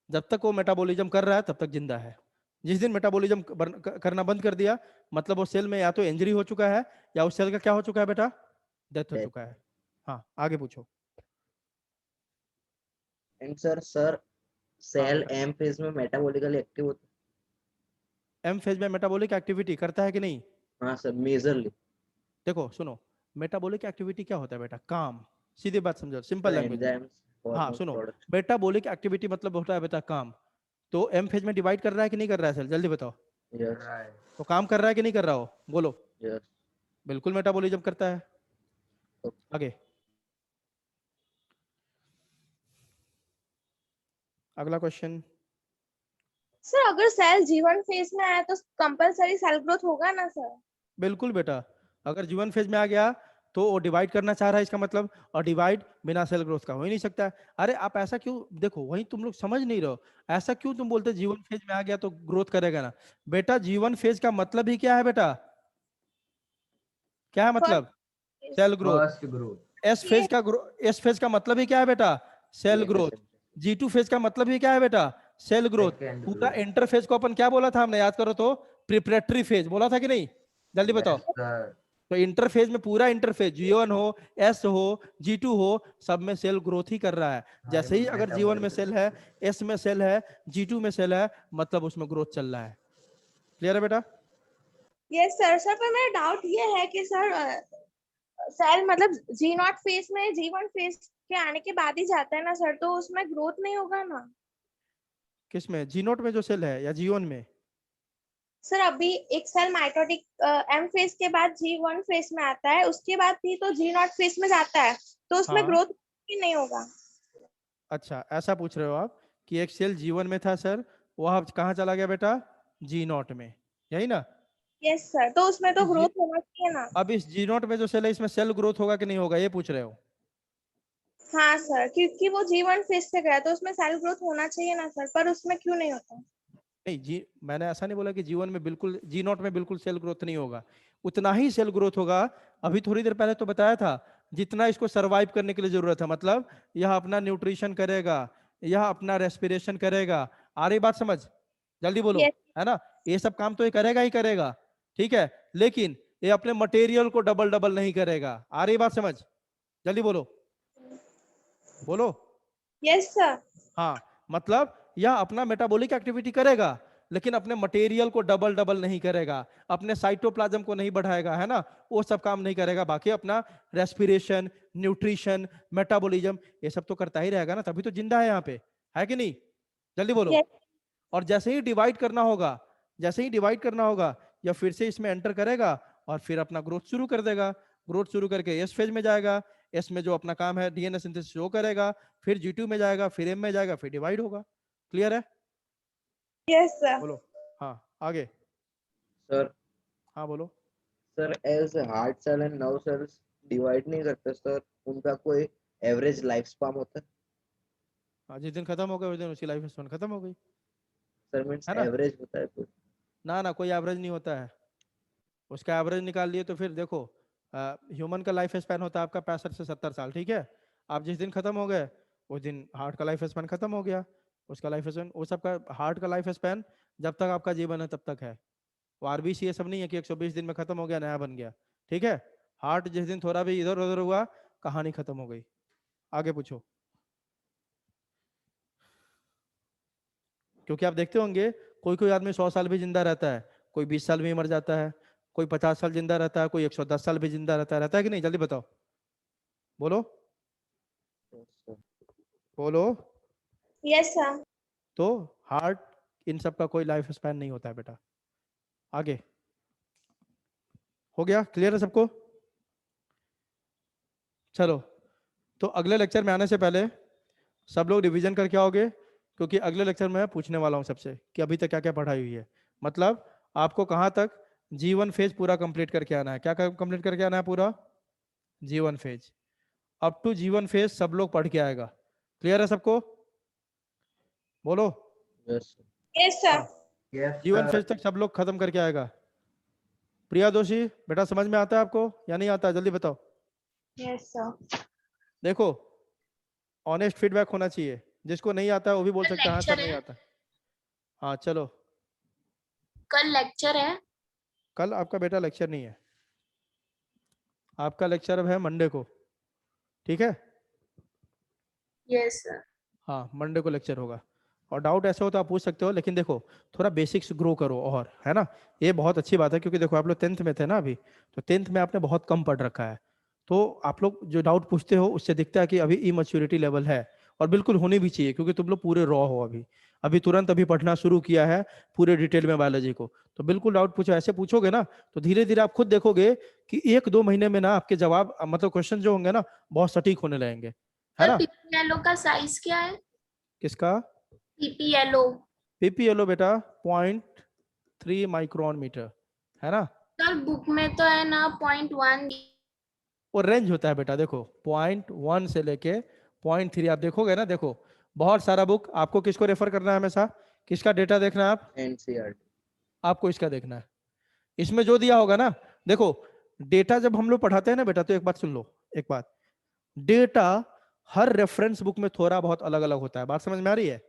जब तक वो मेटाबॉलिज्म कर रहा है तब तक जिंदा है। जिस दिन मेटाबॉलिज्म करना बंद कर दिया, मतलब वो सेल में या तो इंजरी हो चुका है या उस सेल का क्या हो चुका है बेटा, डेथ हो Death. चुका है। हाँ आगे पूछो। एंड सर सेल बेटा। एम फेज में मेटाबॉलिकली एक्टिव होता एम फेज में मेटाबॉलिक एक्टिविटी करता है कि नहीं? है? हाँ सर, मेजरली। देखो सुनो, मेटाबॉलिक एक्टिविटी क्या होता है बेटा, काम, सीधी बात समझो, सिंपल लैंग्वेज में। एंजाइम्स, हाँ हार्मोन्स, सुनो, प्रोडक्ट्स। मेटाबॉलिक एक्टिविटी मतलब होता है बेटा काम। तो एम फेज में डिवाइड कर रहा है कि नहीं कर रहा है सेल, जल्दी बताओ। यस तो काम कर रहा है कि नहीं कर रहा हो, बोलो। यस। बिल्कुल मेटाबॉलिज्म करता है। आगे अगला क्वेश्चन। सर अगर सेल जीवन फेज में आया तो कंपलसरी सेल ग्रोथ होगा ना सर? बिल्कुल बेटा, अगर जीवन फेज में आ गया तो वो डिवाइड करना चाह रहा है इसका मतलब, और डिवाइड बिना सेल ग्रोथ का हो ही नहीं सकता। अरे आप ऐसा क्यों, देखो वही तुम लोग समझ नहीं रहे हो, ऐसा क्यों तुम बोलते जीवन फेज में आ गया तो ग्रोथ करेगा ना। बेटा जीवन फेज का मतलब ही क्या है बेटा, क्या है मतलब, cell growth. First growth. S phase का मतलब ही क्या है बेटा, सेल ग्रोथ। G2 फेज का मतलब ही क्या है बेटा, सेल ग्रोथ। सेकंड पूरा ग्रोथ। इंटरफेज को अपन क्या बोला था हमने, याद करो तो, प्रिपरेटरी फेज बोला था कि नहीं, जल्दी बताओ। Yes sir. तो इंटरफेज में पूरा इंटरफेज G1 हो, S हो, G2 हो, सब में सेल ग्रोथ ही कर रहा है। जैसे ही अगर G1 में सेल है, S में सेल है, G2 में सेल है, मतलब उसमें ग्रोथ चल रहा है। क्लियर है बेटा? Yes sir. सर पर मेरा डाउट ये है कि सर सेल मतलब G0 फेज में G1 फेज के आने के बाद ही जाता है ना सर, तो उसमें ग्रोथ नहीं होगा ना? किस में, G0 में जो सेल है या G1 में? सर अभी एक सेल माइटोटिक एम फेज के बाद G1 फेज में आता है, उसके बाद भी तो G0 फेज में जाता है, तो उसमें हाँ, ग्रोथ नहीं होगा? अच्छा ऐसा पूछ रहे हो आप कि एक सेल G1 में था सर, वह कहाँ चला गया बेटा, G0 में, यही ना? यस सर, तो उसमें तो इस G- ग्रोथ होना चाहिए ना? अब इस G0 में जो सेल है, इसमें सेल ग्रोथ होगा कि नहीं होगा, ये पूछ रहे हो? हाँ सर, क्योंकि वो G1 फेज से गया तो उसमें सेल ग्रोथ होना चाहिए ना सर, पर उसमें क्यों नहीं होता? नहीं जी, मैंने ऐसा नहीं बोला कि जीवन में बिल्कुल, G0 में बिल्कुल सेल ग्रोथ नहीं होगा, उतना ही सेल ग्रोथ होगा। अभी थोड़ी देर पहले तो बताया था, जितना इसको सरवाइव करने के लिए जरूरत है, मतलब यह अपना न्यूट्रिशन करेगा, यह अपना रेस्पिरेशन करेगा। आ रही बात समझ, जल्दी बोलो, यस। है ना, ये सब काम तो ये करेगा ही करेगा, ठीक है, लेकिन ये अपने मटेरियल को डबल डबल नहीं करेगा। आ रही बात समझ, जल्दी बोलो बोलो। Yes sir. हाँ, मतलब यह अपना मेटाबॉलिक एक्टिविटी करेगा, लेकिन अपने मटेरियल को डबल डबल नहीं करेगा, अपने साइटोप्लाज्म को नहीं बढ़ाएगा, है ना, वो सब काम नहीं करेगा। बाकी अपना रेस्पिरेशन, न्यूट्रिशन, मेटाबॉलिज्म, ये सब तो करता ही रहेगा ना, तभी तो जिंदा है यहाँ पे, है कि नहीं, जल्दी बोलो। यस। और जैसे ही डिवाइड करना होगा, जैसे ही डिवाइड करना होगा, या फिर से इसमें एंटर करेगा और फिर अपना ग्रोथ शुरू कर देगा। ग्रोथ शुरू करके एस फेज में जाएगा, एस में जो अपना काम है डीएनए सिंथेसिस वो करेगा, फिर G2 में जाएगा, फिर M में जाएगा, फिर डिवाइड होगा। क्लियर है? Yes sir. बोलो। हाँ आगे। सर हाँ बोलो। Sir as heart cell and nerve cells divide नहीं करते सर, उनका कोई एवरेज लाइफ स्पान होता है? हाँ, जिस दिन खत्म हो गया उस दिन उसकी लाइफ स्पैन खत्म हो गई, सर मीन्स है ना। एवरेज होता है कोई? ना ना, कोई एवरेज नहीं होता है, उसका एवरेज निकाल लिए तो फिर देखो, ह्यूमन का लाइफ स्पैन होता है आपका 65 से 70 साल, ठीक है। आप जिस दिन खत्म हो गए उस दिन हार्ट का लाइफ स्पैन खत्म हो गया, उसका लाइफ स्पैन, वो सबका हार्ट का लाइफ स्पैन जब तक आपका जीवन है तब तक है। वो आरबीसी ये सब नहीं है कि 120 दिन में खत्म हो गया नया बन गया, ठीक है। हार्ट जिस दिन थोड़ा भी इधर उधर हुआ कहानी खत्म हो गई। आगे पूछो। क्योंकि आप देखते होंगे कोई कोई आदमी 100 साल भी जिंदा रहता है, कोई 20 साल में ही मर जाता है, कोई 50 साल जिंदा रहता है, कोई 110 साल भी जिंदा रहता है कि नहीं? जल्दी बताओ, बोलो बोलो। Yes sir. तो हार्ट इन सब का कोई लाइफ स्पैन नहीं होता है बेटा। आगे हो गया, क्लियर है सबको? चलो, तो अगले लेक्चर में आने से पहले सब लोग रिवीजन करके आओगे, क्योंकि अगले लेक्चर में मैं पूछने वाला हूं सबसे कि अभी तक क्या क्या पढ़ाई हुई है। मतलब आपको कहां तक जीवन फेज पूरा कंप्लीट करके आना है। क्या कंप्लीट करके आना है? पूरा G one phase, up to G one phase सब लोग पढ़ के आएगा। क्लियर है सबको? बोलो। Yes yes sir. हाँ, जीवन फेज तक सब लोग खत्म करके आएगा। प्रिया दोषी बेटा, समझ में आता है आपको या नहीं आता है? जल्दी बताओ। Yes sir. देखो, ऑनेस्ट फीडबैक होना चाहिए, जिसको नहीं आता है वो भी बोल कल सकता है हाँ सर लेक्चर नहीं है, आता। हाँ चलो, कल लेक्चर है। कल आपका बेटा लेक्चर नहीं है, आपका लेक्चर अब है मंडे को, ठीक है? Yes sir. हाँ मंडे को लेक्चर होगा। और डाउट ऐसा हो तो आप पूछ सकते हो, लेकिन देखो थोड़ा बेसिक्स ग्रो करो, और है ना, ये बहुत अच्छी बात है। क्योंकि देखो आप लोग 10th में थे ना अभी, तो 10th में आपने बहुत कम पढ़ रखा है, तो आप लोग जो डाउट पूछते हो उससे दिखता है कि अभी इमैच्योरिटी लेवल है, और बिल्कुल होनी भी चाहिए, क्योंकि तुम लोग पूरे रॉ हो अभी, अभी तुरंत अभी पढ़ना शुरू किया है पूरे डिटेल में बायोलॉजी को। तो बिल्कुल डाउट पूछो, ऐसे पूछोगे ना तो धीरे धीरे आप खुद देखोगे कि 1-2 महीने में ना आपके जवाब, मतलब क्वेश्चन जो होंगे ना बहुत सटीक होने लगेंगे, है सर ना? पीपीएलओ का साइज क्या है? किसका? पीपीएलओ पीपीएलओ बेटा 0.3 माइक्रोन मीटर, है ना? सर बुक में तो है ना 0.1। वो रेंज होता है बेटा, देखो 0.1 से लेके 0.3 आप देखोगे ना, देखो बहुत सारा बुक। आपको किसको रेफर करना है हमेशा? किसका डेटा देखना है आप? एनसीईआरटी। आपको इसका देखना है। इसमें जो दिया होगा ना, देखो डेटा जब हम लोग पढ़ाते हैं ना बेटा, तो एक बात सुन लो, एक बात, डेटा हर रेफरेंस बुक में थोड़ा बहुत अलग अलग होता है। बात समझ में आ रही है?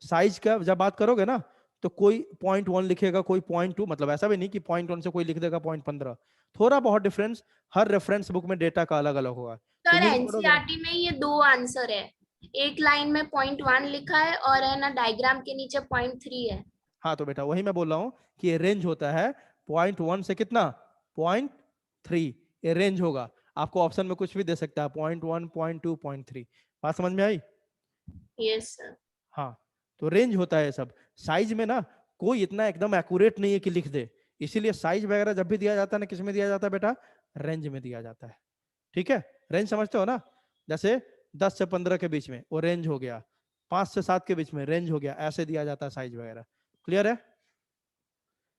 साइज का जब बात करोगे ना, तो कोई 0.1 लिखेगा, कोई 0.2, मतलब ऐसा भी नहीं कि 0.1 से कोई लिख देगा 0.15, थोड़ा बहुत डिफरेंस हर रेफरेंस बुक में डेटा का अलग अलग होगा। तो सर ये जो पढ़ोगे ना, एनसीईआरटी में ये 2 आंसर है, एक लाइन में 0.1 लिखा है और है ना डायग्राम के नीचे 0.3 है। हाँ तो बेटा वही मैं बोल रहा हूँ कि ये रेंज होता है 0.1 से कितना, 0.3, ये रेंज होगा। आपको ऑप्शन में कुछ भी दे सकता है, 0.1, 0.2, 0.3। बात समझ में आई? Yes sir. हाँ, तो रेंज होता है सब। साइज में ना कोई इतना एकदम एक्यूरेट नहीं है कि लिख दे, इसीलिए साइज वगैरह जब भी दिया जाता है ना, किस में दिया जाता है बेटा? रेंज में दिया जाता है, ठीक है? रेंज समझते हो ना? जैसे 10 से 15 के बीच में वो रेंज हो गया, 5 से 7 के बीच में रेंज हो गया, ऐसे दिया जाता है साइज वगैरह। क्लियर है?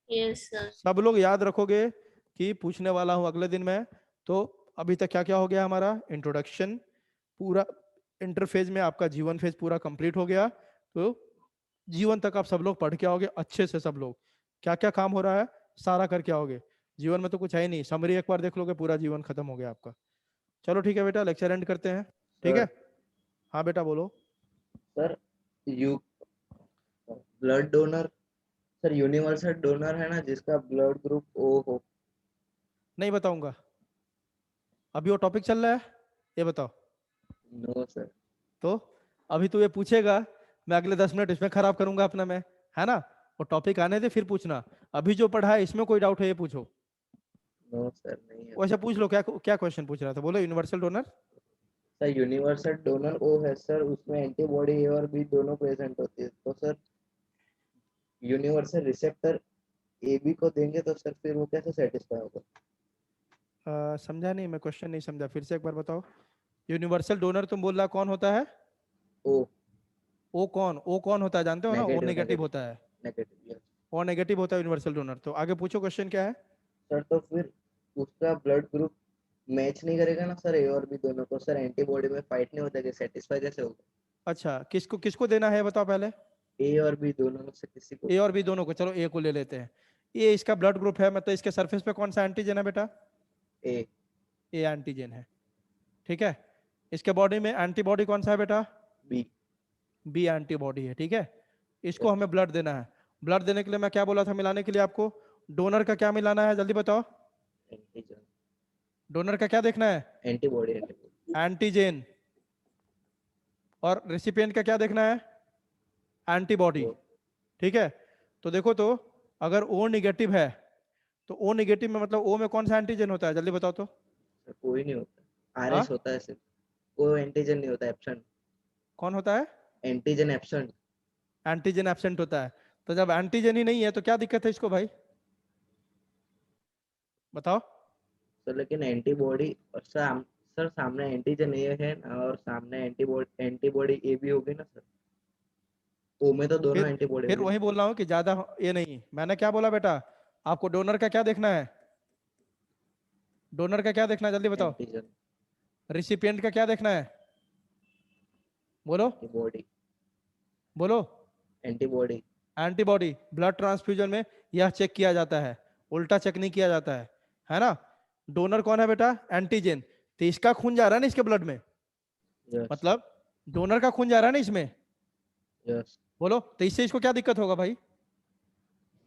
Yes sir. सब लोग याद रखोगे कि पूछने वाला हूं अगले दिन में। तो अभी तक क्या क्या हो गया हमारा? इंट्रोडक्शन पूरा, इंटरफेज में आपका जीवन फेज पूरा कंप्लीट हो गया, तो जीवन तक आप सब लोग पढ़ के आओगे अच्छे से। सब लोग क्या क्या काम हो रहा है सारा करके आओगे। जीवन में तो कुछ है ही नहीं, समरी एक बार देख लोगे पूरा जीवन खत्म हो गया आपका। चलो ठीक है बेटा, लेक्चर एंड करते हैं, ठीक है? हाँ बेटा बोलो। Sir you blood donor, sir universal donor है ना जिसका ब्लड ग्रुप ओ हो? नहीं बताऊंगा, अभी वो टॉपिक चल रहा है, ये बताओ। No sir. तो अभी तू ये पूछेगा, मैं अगले 10 मिनट इसमें खराब करूंगा अपना मैं, है ना? वो टॉपिक आने दे फिर पूछना। अभी जो पढ़ा है इसमें कोई डाउट है ये पूछो। नो सर नहीं है। वैसे पूछ लो, क्या क्या क्वेश्चन पूछ रहा था? बोलो। Universal donor, sir universal donor O है सर, उसमें एंटीबॉडी ए और बी दोनों प्रेजेंट होती है, तो sir universal receptor A B को देंगे तो सर फिर वो कैसे सेटिस्फाई होगा? समझा नहीं, मैं क्वेश्चन नहीं समझा, फिर से एक बार बताओ। यूनिवर्सल डोनर तुम बोल रहा कौन होता है? ओ ओ कौन? ओ कौन होता है जानते हो ना? ओ नेगेटिव नेगेटिव नेगेटिव होता है, नेगेटिव यस। ओ नेगेटिव होता है यूनिवर्सल डोनर। तो आगे पूछो, क्वेश्चन क्या है? सर तो फिर उसका ब्लड ग्रुप मैच नहीं करेगा ना सर ए और बी दोनों को, सर एंटीबॉडी में फाइट नहीं होता कि सेटिस्फाई कैसे होगा? अच्छा, किसको किसको देना है बताओ पहले। ए और बी दोनों में से किसी को। ए और बी दोनों को, चलो ए को ले लेते हैं। ये इसका ब्लड ग्रुप है, मतलब इसके सरफेस पे कौन सा एंटीजन है बेटा? ए ए एंटीजन है, ठीक है। इसके बॉडी में एंटीबॉडी कौन सा है बेटा? बी। बी एंटीबॉडी है, ठीक है। इसको हमें ब्लड देना है। ब्लड देने के लिए मैं क्या बोला था मिलाने के लिए आपको? डोनर का क्या मिलाना है, जल्दी बताओ। एंटीजन, डोनर का क्या देखना है? Antibody, antigen. और रेसिपिएंट का क्या देखना है? एंटीबॉडी। ठीक है, तो देखो तो अगर O निगेटिव है तो O निगेटिव में मतलब O में कौन सा एंटीजन होता है, जल्दी बताओ तो। कोई नहीं होता, हाँ? आरएस होता है सिर्फ, कोई एंटीजन नहीं होता, एब्सेंट, कौन होता है? Antigen absent. एंटीजन एब्सेंट होता है। तो जब एंटीजन ही नहीं है तो क्या दिक्कत है इसको भाई, बताओ। सर लेकिन एंटीबॉडी सर सामने एंटीजन ए है ना, और सामने एंटीबॉडी ए भी होगी ना सर, ओ में तो दोनों एंटीबॉडी फिर होगी। वही बोल रहा हूँ कि ज्यादा ये नहीं, मैंने क्या बोला बेटा, आपको डोनर का क्या देखना है? डोनर का क्या देखना है, जल्दी बताओ। एंटीजन, रिसिपिएंट का क्या देखना है, बोलो एंटीबॉडी, बोलो। एंटीबॉडी। एंटीबॉडी। ब्लड ट्रांसफ्यूजन में यह चेक किया जाता है, उल्टा चेक नहीं किया जाता है ना। डोनर कौन है बेटा? एंटीजन। तो इसका खून जा रहा है ना इसके ब्लड में, यस मतलब डोनर का खून जा रहा है ना इसमें, यस बोलो। तो इससे इसको क्या दिक्कत होगा भाई?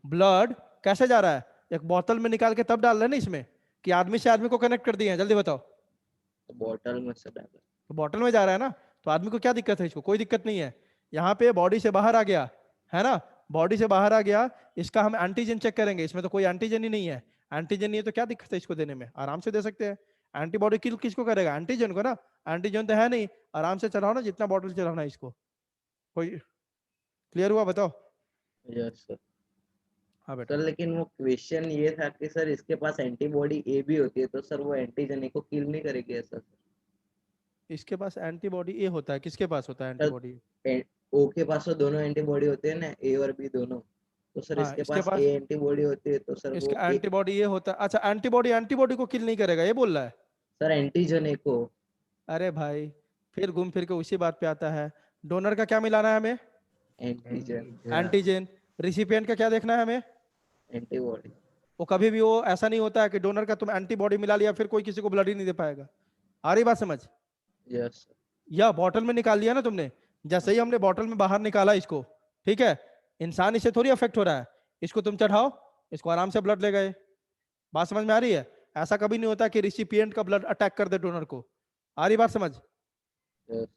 ब्लड कैसे जा रहा है? एक बोतल में निकाल के तब डाल रहे हैं ना इसमें, कि आदमी से आदमी को कनेक्ट कर दिए हैं, जल्दी बताओ। तो बॉटल में से डाला, तो बॉटल में जा रहा है ना, तो आदमी को क्या दिक्कत है? इसको कोई दिक्कत नहीं है। यहाँ पे बॉडी से बाहर आ गया है ना, बॉडी से बाहर आ गया, इसका हम एंटीजन चेक करेंगे, इसमें तो कोई एंटीजन ही नहीं है। एंटीजन नहीं है तो क्या दिक्कत है इसको देने में, आराम से दे सकते हैं। एंटीबॉडी किल किसको करेगा? एंटीजन को ना। एंटीजन तो है नहीं, आराम से चलाओ ना, जितना बॉटल चलाना है इसको। कोई क्लियर हुआ, बताओ। Yes sir. हाँ बेटा। सर लेकिन वो क्वेश्चन ये था कि सर इसके पास एंटीबॉडी ए भी होती है, तो सर वो एंटीजन ए को किल नहीं करेगी ऐसा इसके पास एंटीबॉडी ए होता है, किसके पास होता है सर? एंटीबॉडी? ओ के पास तो दोनों एंटीबॉडी होते हैं ना, ए और बी दोनों, तो सर हाँ, इसके इसके पास पास ए एंटीबॉडी होती है, तो सर वो इसका एक, एंटीबॉडी ये होता है। अच्छा, एंटीबॉडी एंटीबॉडी को किल नहीं करेगा ये बोल रहा है? सर एंटीजन ए को। अरे भाई, फिर घूम फिर के उसी बात पे आता है। डोनर का क्या मिलाना है हमें? Antigen, antigen. रिसिपिएंट का क्या देखना है हमें? एंटीबॉडी। वो कभी भी वो ऐसा नहीं होता है कि डोनर का तुम एंटीबॉडी मिला लिया फिर कोई किसी को ब्लड ही नहीं दे पाएगा। आ रही बात समझ? यस या बॉटल में निकाल लिया ना तुमने, जैसे ही हमने बॉटल में बाहर निकाला इसको, ठीक है, इंसान इससे थोड़ी अफेक्ट हो रहा है। इसको तुम चढ़ाओ, इसको आराम से ब्लड ले गए। बात समझ में आ रही है? ऐसा कभी नहीं होता कि रिसिपिएंट का ब्लड अटैक कर दे डोनर को। आ रही बात समझ? यस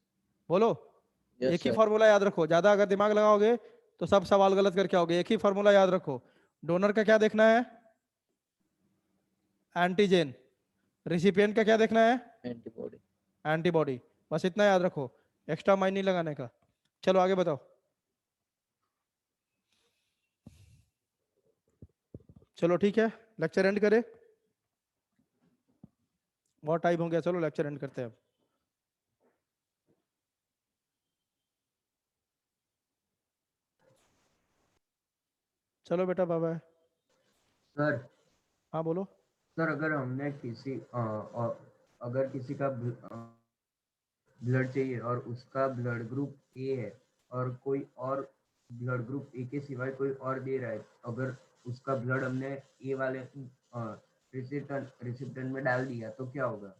बोलो। यस एक ही सर। फॉर्मूला याद रखो, ज्यादा अगर दिमाग लगाओगे तो सब सवाल गलत करके आओगे। एक ही फॉर्मूला याद रखो। डोनर का क्या देखना है? एंटीजन। रिसिपिएंट का क्या देखना है? एंटीबॉडी। एंटीबॉडी। बस इतना याद रखो, एक्स्ट्रा माइंड नहीं लगाने का। चलो आगे बताओ। चलो ठीक है, लेक्चर एंड करें, बहुत टाइम हो गया। चलो लेक्चर एंड करते हैं अब। चलो बेटा, बाय बाय। सर हाँ बोलो। सर अगर हमने अगर किसी का ब्लड चाहिए और उसका ब्लड ग्रुप ए है और कोई और ब्लड ग्रुप ए के सिवाय कोई और दे रहा है, अगर उसका ब्लड हमने ए वाले रिसिप्टेंट में डाल दिया तो क्या होगा?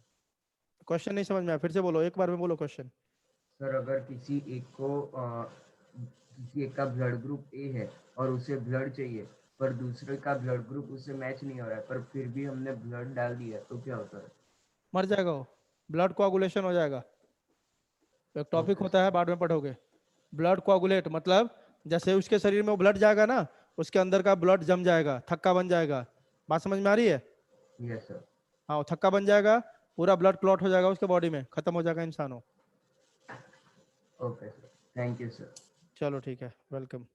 क्वेश्चन नहीं समझ में आया, फिर से बोलो, एक बार में बोलो क्वेश्चन। सर अगर किसी एक का ब्लड ग्रुप ए है और उसे ब्लड चाहिए, पर दूसरे का ब्लड ग्रुप उससे मैच नहीं हो रहा है, पर फिर भी हमने ब्लड डाल दिया तो क्या होता है? मर जाएगा वो, ब्लड कोआगुलेशन हो जाएगा। एक टॉपिक ओके होता है, बाद में पढ़ोगे। ब्लड कोआगुलेट मतलब जैसे उसके शरीर में वो ब्लड जाएगा ना, उसके अंदर का ब्लड जम जाएगा, थक्का बन जाएगा। बात समझ में आ रही है? Yes sir. हाँ, वो थक्का बन जाएगा, पूरा ब्लड क्लॉट हो जाएगा उसके बॉडी में, खत्म हो जाएगा इंसान हो। Okay sir, thank you sir. चलो ठीक है, वेलकम।